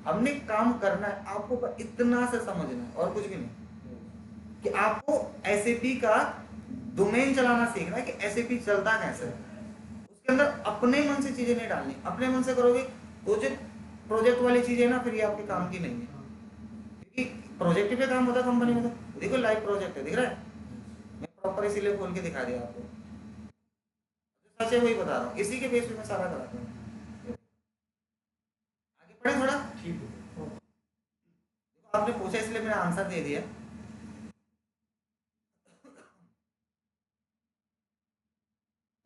हमने काम करना है। आपको इतना से समझना है और कुछ भी नहीं, कि आपको एसएपी का डोमेन चलाना सीखना है कि एसएपी चलता कैसे है। उसके अंदर अपने मन से चीजें नहीं डालनी, अपने मन से करोगे तो जो प्रोजेक्ट वाली चीजें ना फिर ये आपके काम की नहीं है, क्योंकि प्रोजेक्ट पे काम होता है कंपनी में। तो देखो लाइव प्रोजेक्ट है, दिख रहा है, मैं प्रॉपर इसीलिए खोल के दिखा दिया आपको, सच है वही बता रहा हूँ, इसी के बेस पे मैं सारा कराता हूँ। आगे बढ़े थोड़ा, ठीक है। देखो आपने पूछा इसलिए मैंने आंसर दे दिया।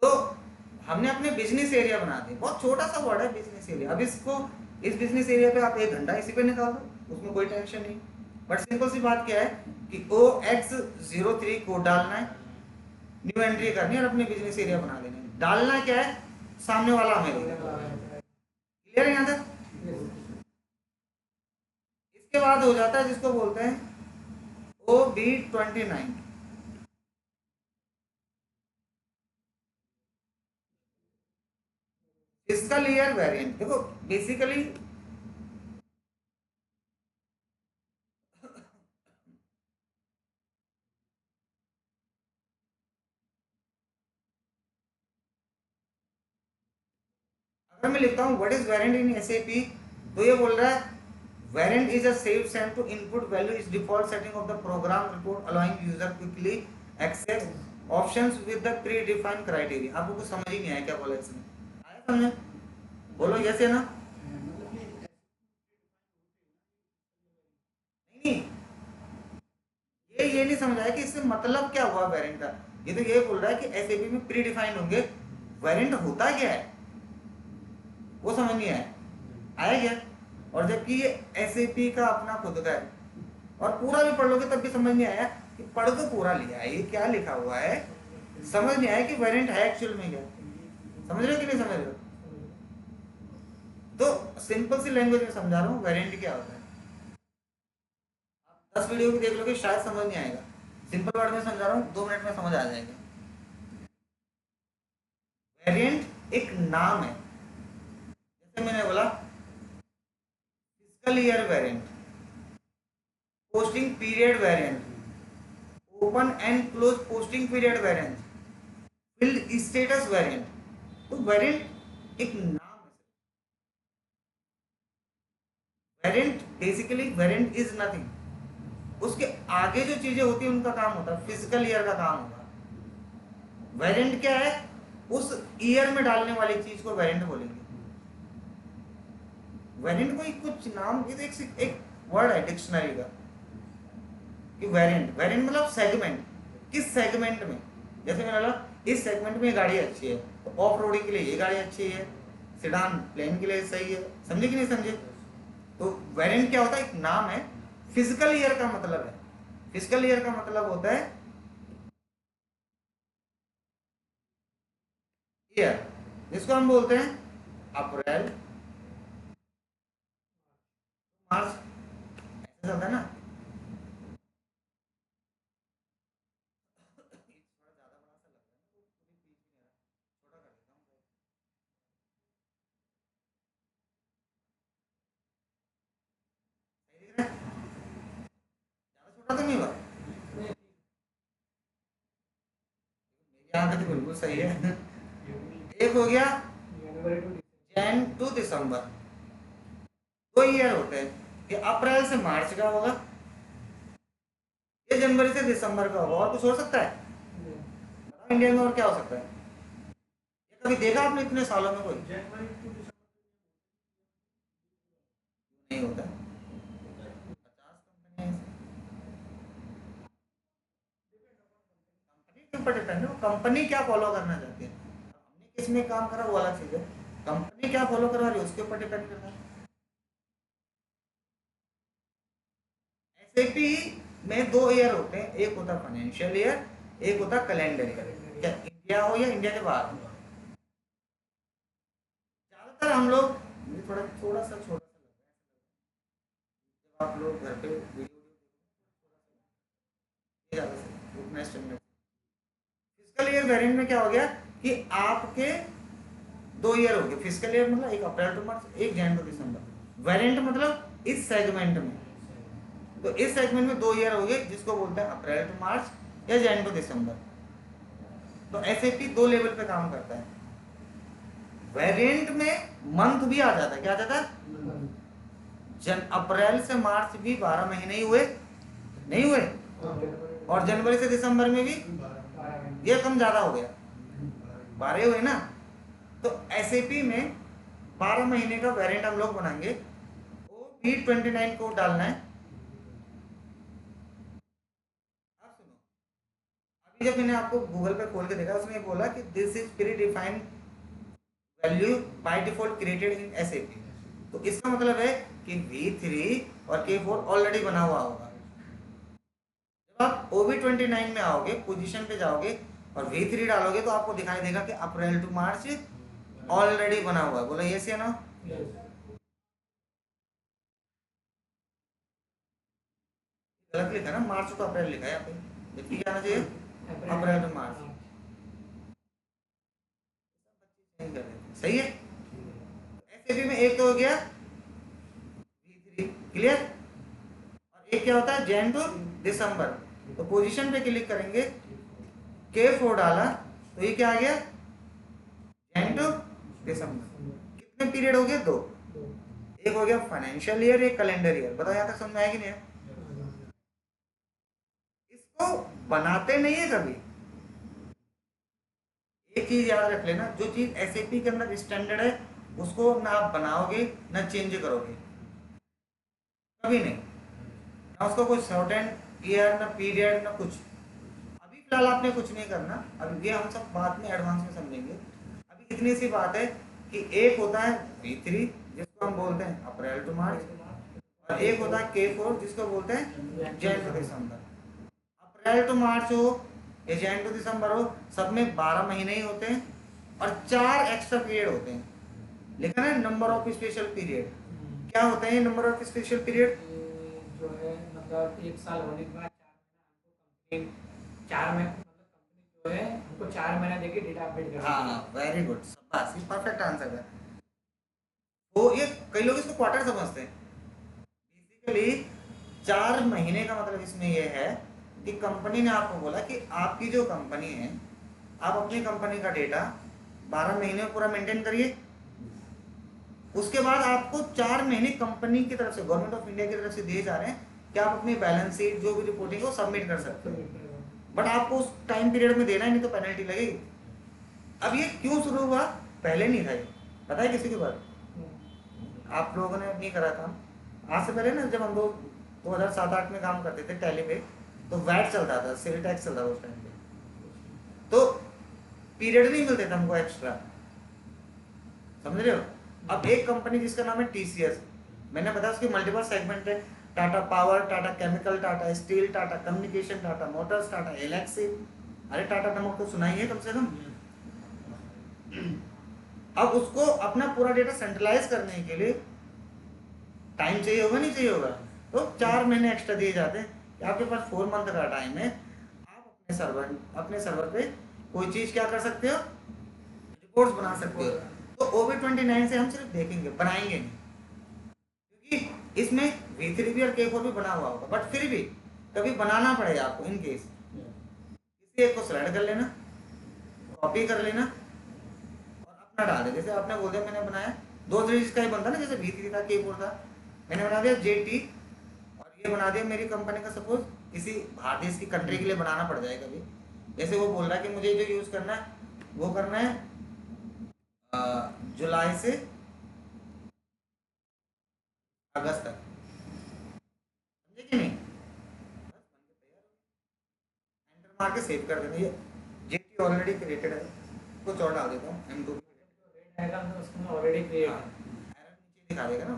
तो हमने अपने बिजनेस एरिया बना दिया, बहुत छोटा सा वर्ड है बिजनेस एरिया। अब इसको, इस बिजनेस एरिया पे आप 1 घंटा इसी पे निकाल दो, उसमें कोई टेंशन नहीं। बट सिंपल सी बात क्या है कि OX03 कोड डालना है, न्यू एंट्री करनी है और अपने बिजनेस एरिया बना देना है। डालना क्या है, सामने वाला हमें देगा। क्लियर है यहाँ तक? इसके बाद हो जाता है जिसको बोलते हैं OB29। Fiscal year variant. देखो बेसिकली अगर मैं लिखता हूँ what is variant in SAP, तो ये बोल रहा है variant is a save send to input value is default setting of the program report allowing user quickly access options with the predefined criteria. आपको कुछ समझ ही नहीं आया क्या बोला इसने? आया समझ? बोलो यस या ना? नहीं, ये नहीं समझ आया कि इससे मतलब क्या हुआ वेरिएंट का। ये तो ये बोल रहा है कि एसएपी में प्री डिफाइंड होंगे, वेरिएंट होता क्या है वो समझ नहीं आया। आया क्या? और जबकि ये एसएपी का अपना खुद का है, और पूरा भी पढ़ लोगे तब भी समझ नहीं आया कि पढ़ तो पूरा लिया है, ये क्या लिखा हुआ है, समझ नहीं आया कि वेरिएंट है एक्चुअल में क्या। समझ रहे हो कि नहीं समझ रहे हो? तो सिंपल सी लैंग्वेज में समझा रहा हूँ वेरिएंट क्या होता है। आप 10 वीडियो भी देख लोगे शायद समझ नहीं आएगा, सिंपल वर्ड में समझा रहा हूँ, 2 मिनट में समझ आ जाएगा। वेरिएंट एक नाम है, जैसे मैंने बोला fiscal year variant, posting period variant, open and close posting period variant, field status variant. तो वेरिएंट एक नाम है। Variant basically, variant is nothing, उसके आगे जो चीजें होती है उनका काम होता है, फिजिकल ईयर का काम होता है। वेरिएंट क्या है? उस ईयर में डालने वाली चीज को वेरिएंट बोलेंगे। वेरिएंट कोई कुछ नाम, ये एक वर्ड है डिक्शनरी का कि वेरिएंट, वेरिएंट मतलब सेगमेंट, किस सेगमेंट में। जैसे मैंने बोला इस सेगमेंट में ये गाड़ी अच्छी है, तो ऑफ रोडिंग के लिए ये गाड़ी अच्छी है, सेडान प्लेन के लिए सही है। समझे कि नहीं समझे? तो वेरिएंट क्या होता है? एक नाम है। फिजिकल ईयर का मतलब है, फिजिकल ईयर का मतलब होता है ईयर, जिसको हम बोलते हैं अप्रैल, मार्च, ऐसा चलता है ना। छोटा तो नहीं हुआ, यहाँ पे तो बिल्कुल सही है। एक हो गया जैन टू दिसंबर, 2 ईयर होते हैं। ये अप्रैल से मार्च का होगा, ये जनवरी से दिसंबर का होगा, और कुछ हो सकता है? बताओ इंडिया में और क्या हो सकता है? ये कभी देखा आपने इतने सालों में? कोई नहीं होता है। 50 कंपनी कंपनी के ऊपर डिपेंड है, वो कंपनी क्या फॉलो करना चाहती है। हमने किस में काम करा वो अलग चीज है, कंपनी क्या फॉलो करवा रही है उसके ऊपर डिपेंड करता है। एसएपी में 2 ईयर होते हैं, एक होता फाइनेंशियल ईयर, एक होता कैलेंडर ईयर। क्या इंडिया हो या इंडिया के बाहर हो, ज्यादातर हम लोग, मुझे थोड़ा थोड़ा सा छोटा सा लगता है, जब आप लोग घर पे वीडियो ज्यादा से उतना स्टैंडर्ड। फिजिकल ईयर वेरिएंट में क्या हो गया कि आपके 2 ईयर हो गए। फिजिकल ईयर मतलब 1 April to March, 1 January to December. Variant मतलब इस सेगमेंट में, तो इस सेगमेंट में 2 ईयर हो गए, जिसको बोलते हैं अप्रैल टू मार्च या जैन टू दिसंबर। तो एसएपी 2 लेवल पे काम करता है। वेरिएंट में मंथ भी आ जाता है, क्या आ जाता है? अप्रैल से मार्च भी 12 महीने ही हुए, नहीं हुए? और जनवरी से दिसंबर में भी ये कम ज्यादा हो गया, 12 हुए ना। तो एसएपी में 12 महीने का वेरिएंट हम लोग बनाएंगे। वो B29 कोड डालना है। आप सुनो, अभी जब मैंने आपको गूगल पे खोल के देखा, उसने बोला कि this is pre defined value by default created in SAP. तो इसका मतलब है कि V3 और K4 ऑलरेडी बना हुआ होगा। जब आप OB29 में आओगे, पोजीशन पे जाओगे और V3 डालोगे, तो आपको दिखाई देगा कि अप्रैल टू मार्च ऑलरेडी बना हुआ है। बोला यस या नो? गलत लिखा ना, मार्च टू अप्रैल लिखा है यहाँ पे, जबकि क्या आना चाहिए? अप्रैल टू मार्च। सही है। एसएपी में एक तो हो गया V3, क्लियर। और एक क्या होता है? जैन टू दिसंबर। तो पोजीशन पे क्लिक करेंगे, K4 डाला, तो ये क्या आ गया? जैन टू दिसंबर। कितने पीरियड हो गए? 2। एक हो गया फाइनेंशियल ईयर, एक कैलेंडर ईयर। बताओ यहाँ तक समझ में आया कि नहीं? इसको बनाते नहीं है कभी। एक चीज याद रख लेना, जो चीज एसएपी के अंदर स्टैंडर्ड है उसको ना आप बनाओगे ना चेंज करोगे, कभी नहीं। ना उसको कोई सर्टेन ईयर, ना पीरियड, ना कुछ। अभी फिलहाल आपने कुछ नहीं करना, अभी ये हम सब बाद में एडवांस में समझेंगे। अभी इतनी सी बात है कि एक होता है V3 जिसको हम बोलते हैं अप्रैल टू मार्च, और एक होता है K4 जिसको बोलते हैं Jan to December. April to March हो या जैन टू दिसंबर हो, सब में 12 महीने ही होते हैं और 4 एक्स्ट्रा पीरियड होते हैं। लिखा है नंबर ऑफ स्पेशल पीरियड। क्या होते हैं नंबर ऑफ स्पेशल पीरियड? जो है मतलब 1 साल होने के बाद 4 महीना हमको कंपनी 4 महीने मतलब कंपनी जो है हमको 4 महीना देके डेटा अपडेट कर। हाँ, वेरी गुड, शाबाश, ये परफेक्ट आंसर है। तो ये कई लोग इसको क्वार्टर समझते हैं। बेसिकली 4 महीने का मतलब इसमें यह है कि कंपनी ने आपको बोला कि आपकी जो कंपनी है, आप अपनी कंपनी का डेटा 12 महीने में पूरा मेंटेन करिए। उसके बाद आपको 4 महीने कंपनी की तरफ से, गवर्नमेंट ऑफ इंडिया की तरफ से दिए जा रहे हैं कि आप अपनी बैलेंस शीट जो भी रिपोर्टिंग है वो सबमिट कर सकते हो। बट आपको उस टाइम पीरियड में देना ही नहीं, तो पेनल्टी लगेगी। अब ये क्यों शुरू हुआ? पहले नहीं था ये, पता है किसी के बारे? आप लोगों ने नहीं करा काम। आज से पहले ना, जब हम लोग 2007-8 में काम करते थे टैली पे, तो वैट चलता था, सेल टैक्स चलता था उस टाइम पे, तो पीरियड नहीं मिलते थे हमको एक्स्ट्रा, समझ रहे हो? अब एक कंपनी जिसका नाम है TCS, मैंने बताया उसकी मल्टीपल सेगमेंट है, Tata power, Tata chemical, Tata steel, Tata communication, Tata motors, Tata Elxsi. अरे टाटा नमक तो सुना ही है कम से कम। अब उसको अपना पूरा डेटा सेंट्रलाइज करने के लिए टाइम चाहिए होगा, नहीं चाहिए होगा? तो 4 महीने एक्स्ट्रा दिए जाते हैं कि आपके पास 4 मंथ का टाइम है, आप अपने सर्वर पे कोई चीज क्या कर सकते हो? रिपोर्ट्स बना सकते हो। तो OB29 से हम सिर्फ देखेंगे, बनाएंगे नहीं, क्योंकि इसमें V3 भी और K4 भी बना हुआ होगा। बट फिर भी कभी बनाना पड़ेगा आपको, इन केस किसी एक को सेलेक्ट कर लेना, कॉपी कर लेना और अपना डाल दे। जैसे आपने बोल दिया मैंने बनाया 2 सीरीज का ही बनता ना, जैसे V3 था, K4 था, मैंने बना दिया JT, और ये बना दिया मेरी कंपनी का, सपोज किसी बाहर देश की कंट्री के लिए बनाना पड़ जाए कभी, जैसे वो बोल रहा है कि मुझे जो यूज़ करना है वो करना है जुलाई से अगस्त तक, समझे कि नहीं? बस बन के तैयार हो, एंटर मार के सेव कर देना। ये JT ऑलरेडी क्रिएटेड है, कुछ और डाल देता हूँ M2। रेड आएगा तो उसमें ऑलरेडी क्रिएट हाँ, है। एरर नीचे दिखा देगा ना,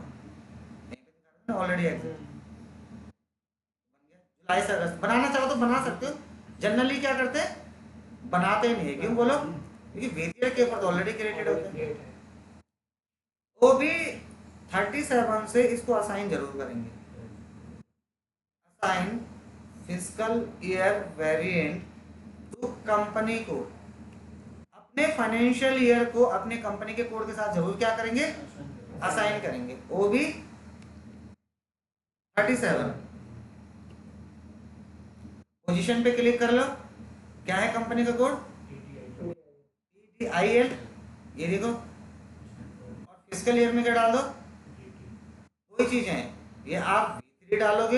यहीं पे दिखा देगा ना ऑलरेडी एग्जिट, बन गया। जुलाई से अगस्त बनाना चाहो तो बना सकते हो, जनरली क्या करते हैं बनाते ही नहीं है, क्यों बोलो? क्योंकि वेरिएबल के ऊपर ऑलरेडी क्रिएटेड होते हैं। क्रिएट है। वो भी 37 से इसको असाइन जरूर करेंगे, assign fiscal year variant to company code, अपने फाइनेंशियल ईयर को अपने कंपनी के कोड के साथ जरूर क्या करेंगे, असाइन करेंगे। वो भी 37 पोजीशन पे क्लिक कर लो, क्या है कंपनी का कोड, TTIL, ये देखो, और फिस्कल ईयर में क्या डाल दो, कोई चीजें हैं, ये आप V3 डालोगे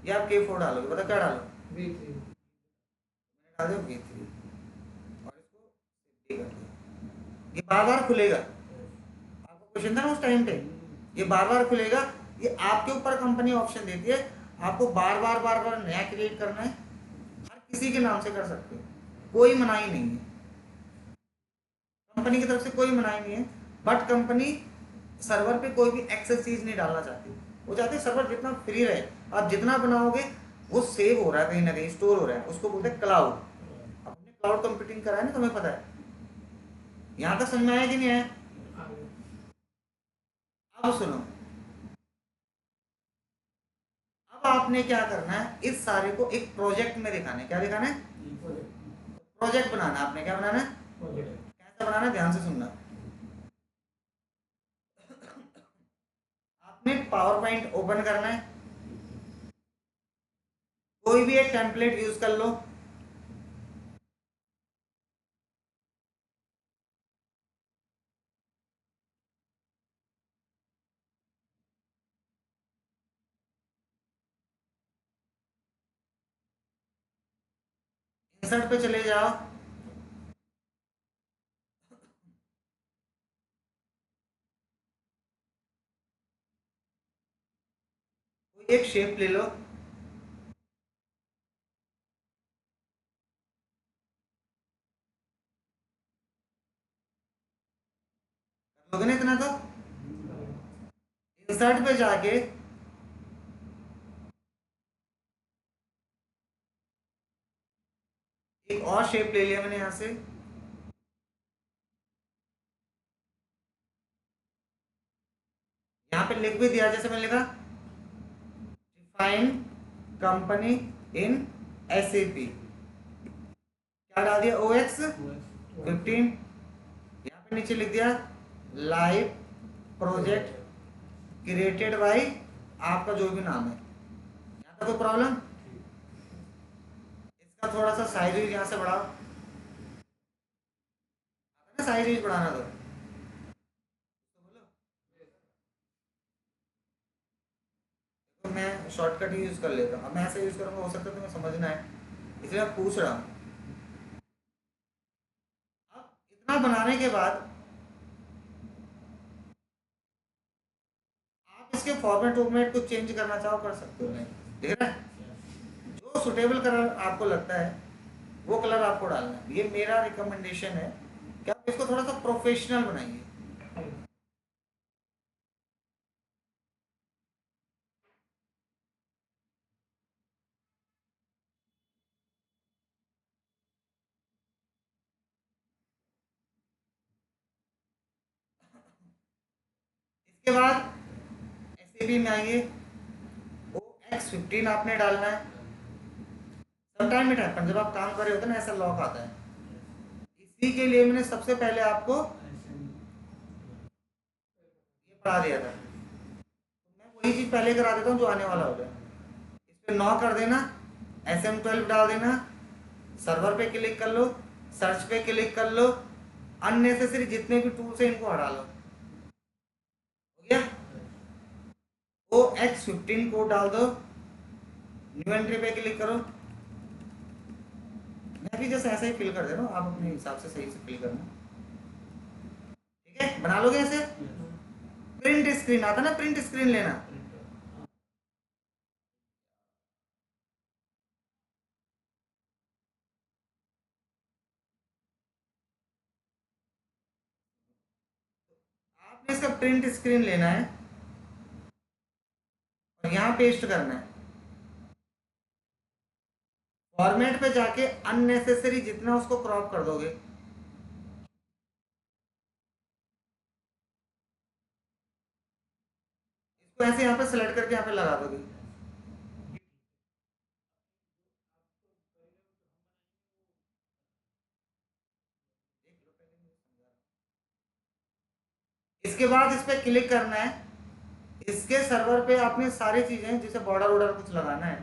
या आप K4 डालोगे, पता क्या डालो, V3 मैंने डाल दिया V3, और इसको सेव कर दिया। ये बार बार खुलेगा, आपको क्वेश्चन था ना उस टाइम पे, ये बार बार खुलेगा, ये आपके ऊपर कंपनी ऑप्शन देती है, आपको बार बार नया क्रिएट करना है, हर किसी के नाम से कर सकते हो, कोई मनाही नहीं है, कंपनी की तरफ से कोई मनाही नहीं है, बट कंपनी सर्वर पे कोई भी एक्सेस चीज नहीं डालना चाहती, वो चाहते हैं सर्वर जितना फ्री रहे, आप जितना बनाओगे वो सेव हो रहा है कहीं ना कहीं, स्टोर हो रहा है, उसको बोलते हैं क्लाउड। अपने क्लाउड कंप्यूटिंग करा है ना, तुम्हें पता है, यहाँ तक समझ में आया कि नहीं आया? अब सुनो, अब आपने क्या करना है, इस सारे को एक प्रोजेक्ट में दिखाना है, क्या दिखाना है, प्रोजेक्ट बनाना है आपने, क्या बनाना है, कैसा बनाना है, ध्यान से सुनना। आपने पावर पॉइंट ओपन करना है, कोई भी एक टेम्पलेट यूज कर लो, इंसर्ट पे चले जाओ, कोई एक शेप ले लो, कर लोगे ना इतना तो, इंसर्ट पे जाके एक और शेप ले लिया मैंने यहां से, यहाँ पे लिख भी दिया, जैसे मैंने लिखा डिफाइन कंपनी इन SAP, क्या डाल दिया, OX15, यहाँ पे नीचे लिख दिया लाइव प्रोजेक्ट क्रिएटेड बाई आपका जो भी नाम है, यहाँ तक कोई प्रॉब्लम? इसका थोड़ा सा साइज यहाँ से बढ़ाओ, साइज बढ़ाना तो बोलो, तो मैं शॉर्टकट ही यूज कर लेता हूँ, अब मैं ऐसे यूज करूँगा, हो सकता है तुम्हें समझना है, इसलिए मैं पूछ रहा हूँ। अब इतना बनाने के बाद आप इसके फॉर्मेट वॉर्मेट को चेंज करना चाहो कर सकते हो, नहीं देख रहा है, जो सुटेबल कलर आपको लगता है वो कलर आपको डालना है, ये मेरा रिकमेंडेशन है कि आप इसको थोड़ा सा प्रोफेशनल बनाइए। इसके बाद SAP में आइए, OX15 आपने डालना है, समटाइम इट हैपन, जब आप काम कर रहे होते हैं ना ऐसा लॉक आता है, इसी के लिए मैंने सबसे पहले आपको ये पढ़ा दिया था, तो मैं वही चीज पहले करा देता हूँ जो आने वाला होगा, इस पे 9 कर देना, SM12 डाल देना, सर्वर पे क्लिक कर लो, सर्च पे क्लिक कर लो, अननेसेसरी जितने भी टूल्स हैं इनको हटा लो, हो गया। OX15 कोड डाल दो, न्यू एंट्री पे क्लिक करो। मैं भी जैसे ऐसे ही फिल कर दे रहा हूँ, आप अपने हिसाब से सही से फिल करना। ठीक है, बना लोगे ऐसे। प्रिंट स्क्रीन आता ना, प्रिंट स्क्रीन लेना। आपने इसका प्रिंट स्क्रीन लेना है और यहाँ पेस्ट करना है। फॉर्मेट पे जाके अननेसेसरी जितना उसको क्रॉप कर दोगे। इसको ऐसे यहाँ पे सेलेक्ट करके यहाँ पे लगा दोगे। इसके बाद इस पे क्लिक करना है। इसके सर्वर पे आपने सारी चीजें जैसे बॉर्डर वॉर्डर कुछ लगाना है।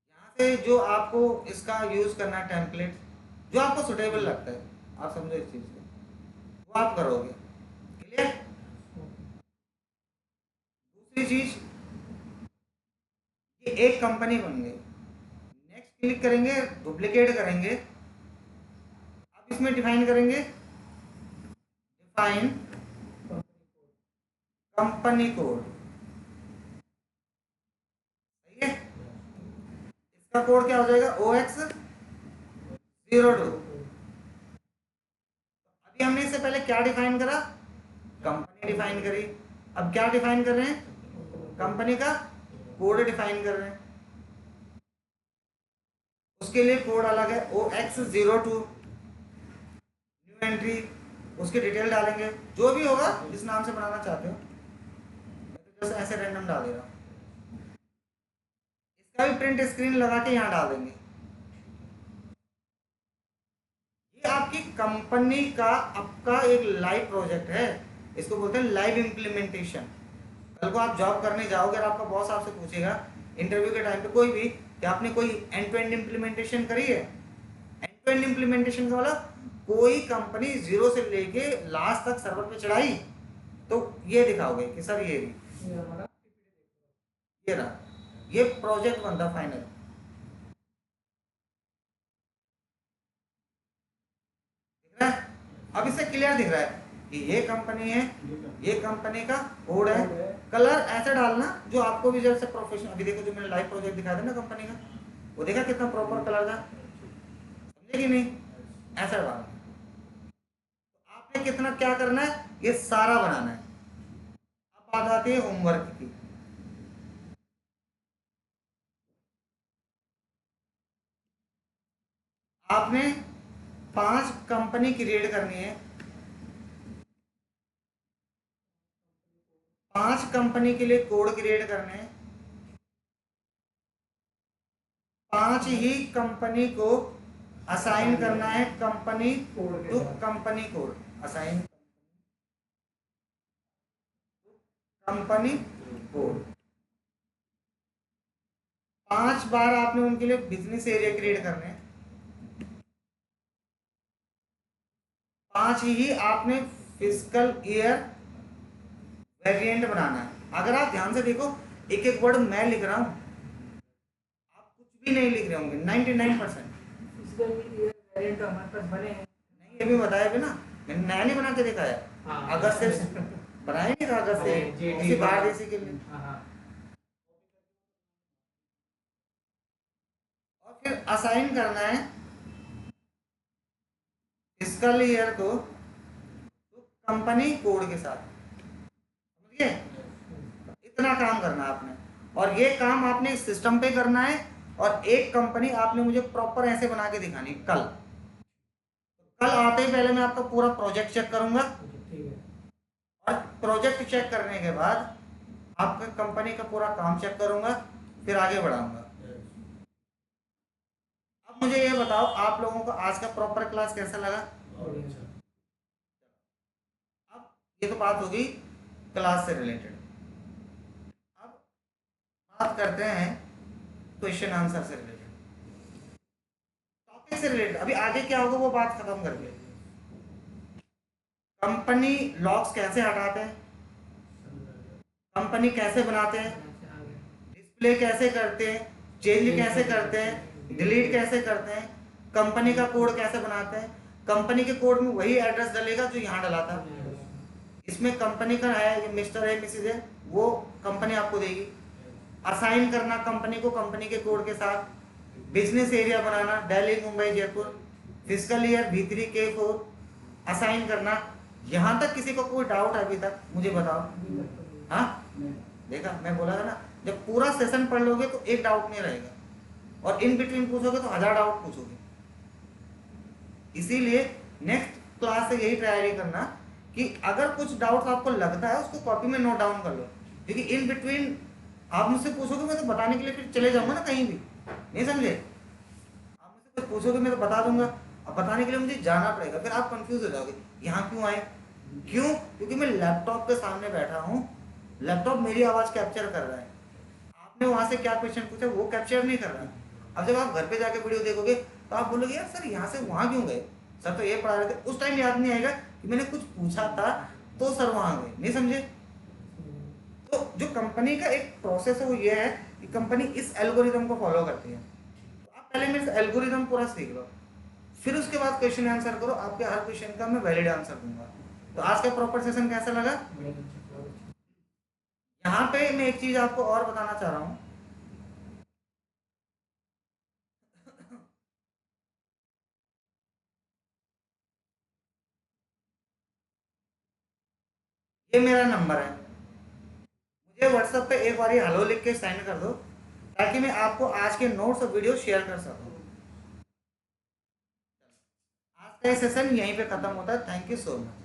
यहाँ से जो आपको इसका यूज करना है टेम्पलेट, जो आपको सुटेबल लगता है, आप समझो इस चीज को, वो आप करोगे। क्लियर। दूसरी चीज, ये एक कंपनी बन गई। नेक्स्ट क्लिक करेंगे, डुप्लीकेट करेंगे। अब इसमें डिफाइन करेंगे, डिफाइन कंपनी कोड। सही है। इसका कोड क्या हो जाएगा, OX02। अभी हमने इससे पहले क्या डिफाइन करा, कंपनी डिफाइन करी। अब क्या डिफाइन कर रहे हैं, कंपनी का कोड डिफाइन कर रहे हैं। उसके लिए कोड अलग है, OX02। न्यू एंट्री, उसकी डिटेल डालेंगे, जो भी होगा जिस नाम से बनाना चाहते हो। मैं तो जैसे ऐसे रैंडम डाल दे रहा हूँ। इसका भी प्रिंट स्क्रीन लगा के यहाँ डाल देंगे। ये आपकी कंपनी का आपका एक लाइव प्रोजेक्ट है, इसको बोलते हैं लाइव इम्प्लीमेंटेशन। कल को आप जॉब करने जाओगे और आपका बॉस आपसे पूछेगा इंटरव्यू के टाइम पे कोई भी कि आपने कोई एंड टू एंड इम्प्लीमेंटेशन करी है। एंड टू एंड इम्प्लीमेंटेशन का मतलब कोई कंपनी जीरो से लेके लास्ट तक सर्वर पे चढ़ाई, तो ये दिखाओगे कि सर ये रहा, ये प्रोजेक्ट बनता फाइनल। दिख रहा है, अब इससे क्लियर दिख रहा है कि ये कंपनी है, ये कंपनी का कोड है। कलर ऐसे डालना जो आपको भी जैसे प्रोफेशनल, अभी देखो जो मैंने लाइव प्रोजेक्ट दिखाया था ना कंपनी का, वो देखा कितना प्रॉपर कलर था, समझे कि नहीं। ऐसा डालना। तो आपने कितना क्या करना है, ये सारा बनाना है। अब बात आती है होमवर्क की। आपने 5 कंपनी क्रिएट करनी है, 5 कंपनी के लिए कोड क्रिएट करने हैं। 5 ही कंपनी को असाइन करना है company to company code. Assign company code. 5 बार आपने उनके लिए बिजनेस एरिया क्रिएट करने हैं। 5 ही आपने फिजिकल ईयर वेरिएंट बनाना है। अगर आप ध्यान से देखो, एक एक वर्ड मैं लिख रहा हूं, आप कुछ भी नहीं लिख रहे होंगे 99%। वेरिएंट हमारे पास बने हैं। नहीं, ये भी बताया भी ना, मैंने नया नहीं बना के दिखाया। हाँ। अगस्त से बनाया नहीं था, अगस्त से उसी बाहर देसी के लिए। और फिर असाइन करना है फिजिकल ईयर को कंपनी कोड के साथ। समझिए, इतना काम करना है आपने, और ये काम आपने सिस्टम पे करना है। और एक कंपनी आपने मुझे प्रॉपर ऐसे बना के दिखानी कल। कल आते ही पहले मैं आपका पूरा प्रोजेक्ट चेक करूंगा, और प्रोजेक्ट चेक करने के बाद आपका कंपनी का पूरा काम चेक करूंगा, फिर आगे बढ़ाऊंगा। अब मुझे ये बताओ, आप लोगों को आज का प्रॉपर क्लास कैसा लगा। अब ये तो बात होगी क्लास से रिलेटेड। अब बात करते हैं क्वेश्चन आंसर से रिलेटेड, टॉपिक से रिलेटेड। अभी आगे क्या होगा वो बात खत्म करके कंपनी लॉक्स कैसे हटाते हैं, कंपनी कैसे बनाते हैं, डिस्प्ले कैसे करते हैं, चेंज कैसे करते हैं, डिलीट कैसे करते हैं, कंपनी का कोड कैसे बनाते हैं। कंपनी के कोड में वही एड्रेस डलेगा जो यहाँ डला था। इसमें कंपनी का है, ये मिस्टर है, मिसिज है, वो कंपनी आपको देगी। असाइन करना कंपनी को कंपनी के कोड के साथ, बिजनेस एरिया बनाना Delhi, Mumbai, Jaipur, physical year V3 K4 assign करना। यहाँ तक किसी को कोई डाउट है अभी तक मुझे बताओ। हाँ देखा, मैं बोला था ना, जब पूरा सेशन पढ़ लोगे तो एक डाउट नहीं रहेगा, और इन बिटवीन पूछोगे तो 1000 डाउट पूछोगे। इसीलिए नेक्स्ट क्लास से यही तैयारी करना कि अगर कुछ डाउट आपको लगता है उसको कॉपी में नोट डाउन कर लो, क्योंकि इन बिटवीन आप मुझसे पूछोगे मैं तो बताने के लिए फिर चले जाऊंगा ना कहीं भी, नहीं समझे। आप मुझसे कुछ पूछोगे मैं तो बता दूंगा, अब बताने के लिए मुझे जाना पड़ेगा, फिर आप कंफ्यूज हो जाओगे यहाँ क्यों आए, क्यों, क्योंकि मैं लैपटॉप के सामने बैठा हूँ, लैपटॉप मेरी आवाज़ कैप्चर कर रहा है, आपने वहाँ से क्या क्वेश्चन पूछा वो कैप्चर नहीं कर रहा है। अब जब आप घर पे जाके वीडियो देखोगे तो आप बोलोगे यार सर यहाँ से वहाँ क्यों गए, सर तो ये पढ़ा रहे थे, उस टाइम याद नहीं आएगा कि मैंने कुछ पूछा था तो सर वहाँ गए, नहीं समझे। तो जो कंपनी का एक प्रोसेस है वो ये है कि कंपनी इस एल्गोरिदम को फॉलो करती है। तो आप पहले मेरे से एल्गोरिदम पूरा सीख लो, फिर उसके बाद क्वेश्चन आंसर करो, आपके हर क्वेश्चन का मैं वैलिड आंसर दूंगा। तो आज का प्रॉपर सेशन कैसा लगा। यहाँ पे मैं एक चीज आपको और बताना चाह रहा हूँ, ये मेरा नंबर है, मुझे व्हाट्सएप पे एक बार हेलो लिख के सेंड कर दो ताकि मैं आपको आज के नोट्स और वीडियो शेयर कर सकूँ। आज का सेशन यहीं पे खत्म होता है। Thank you so much.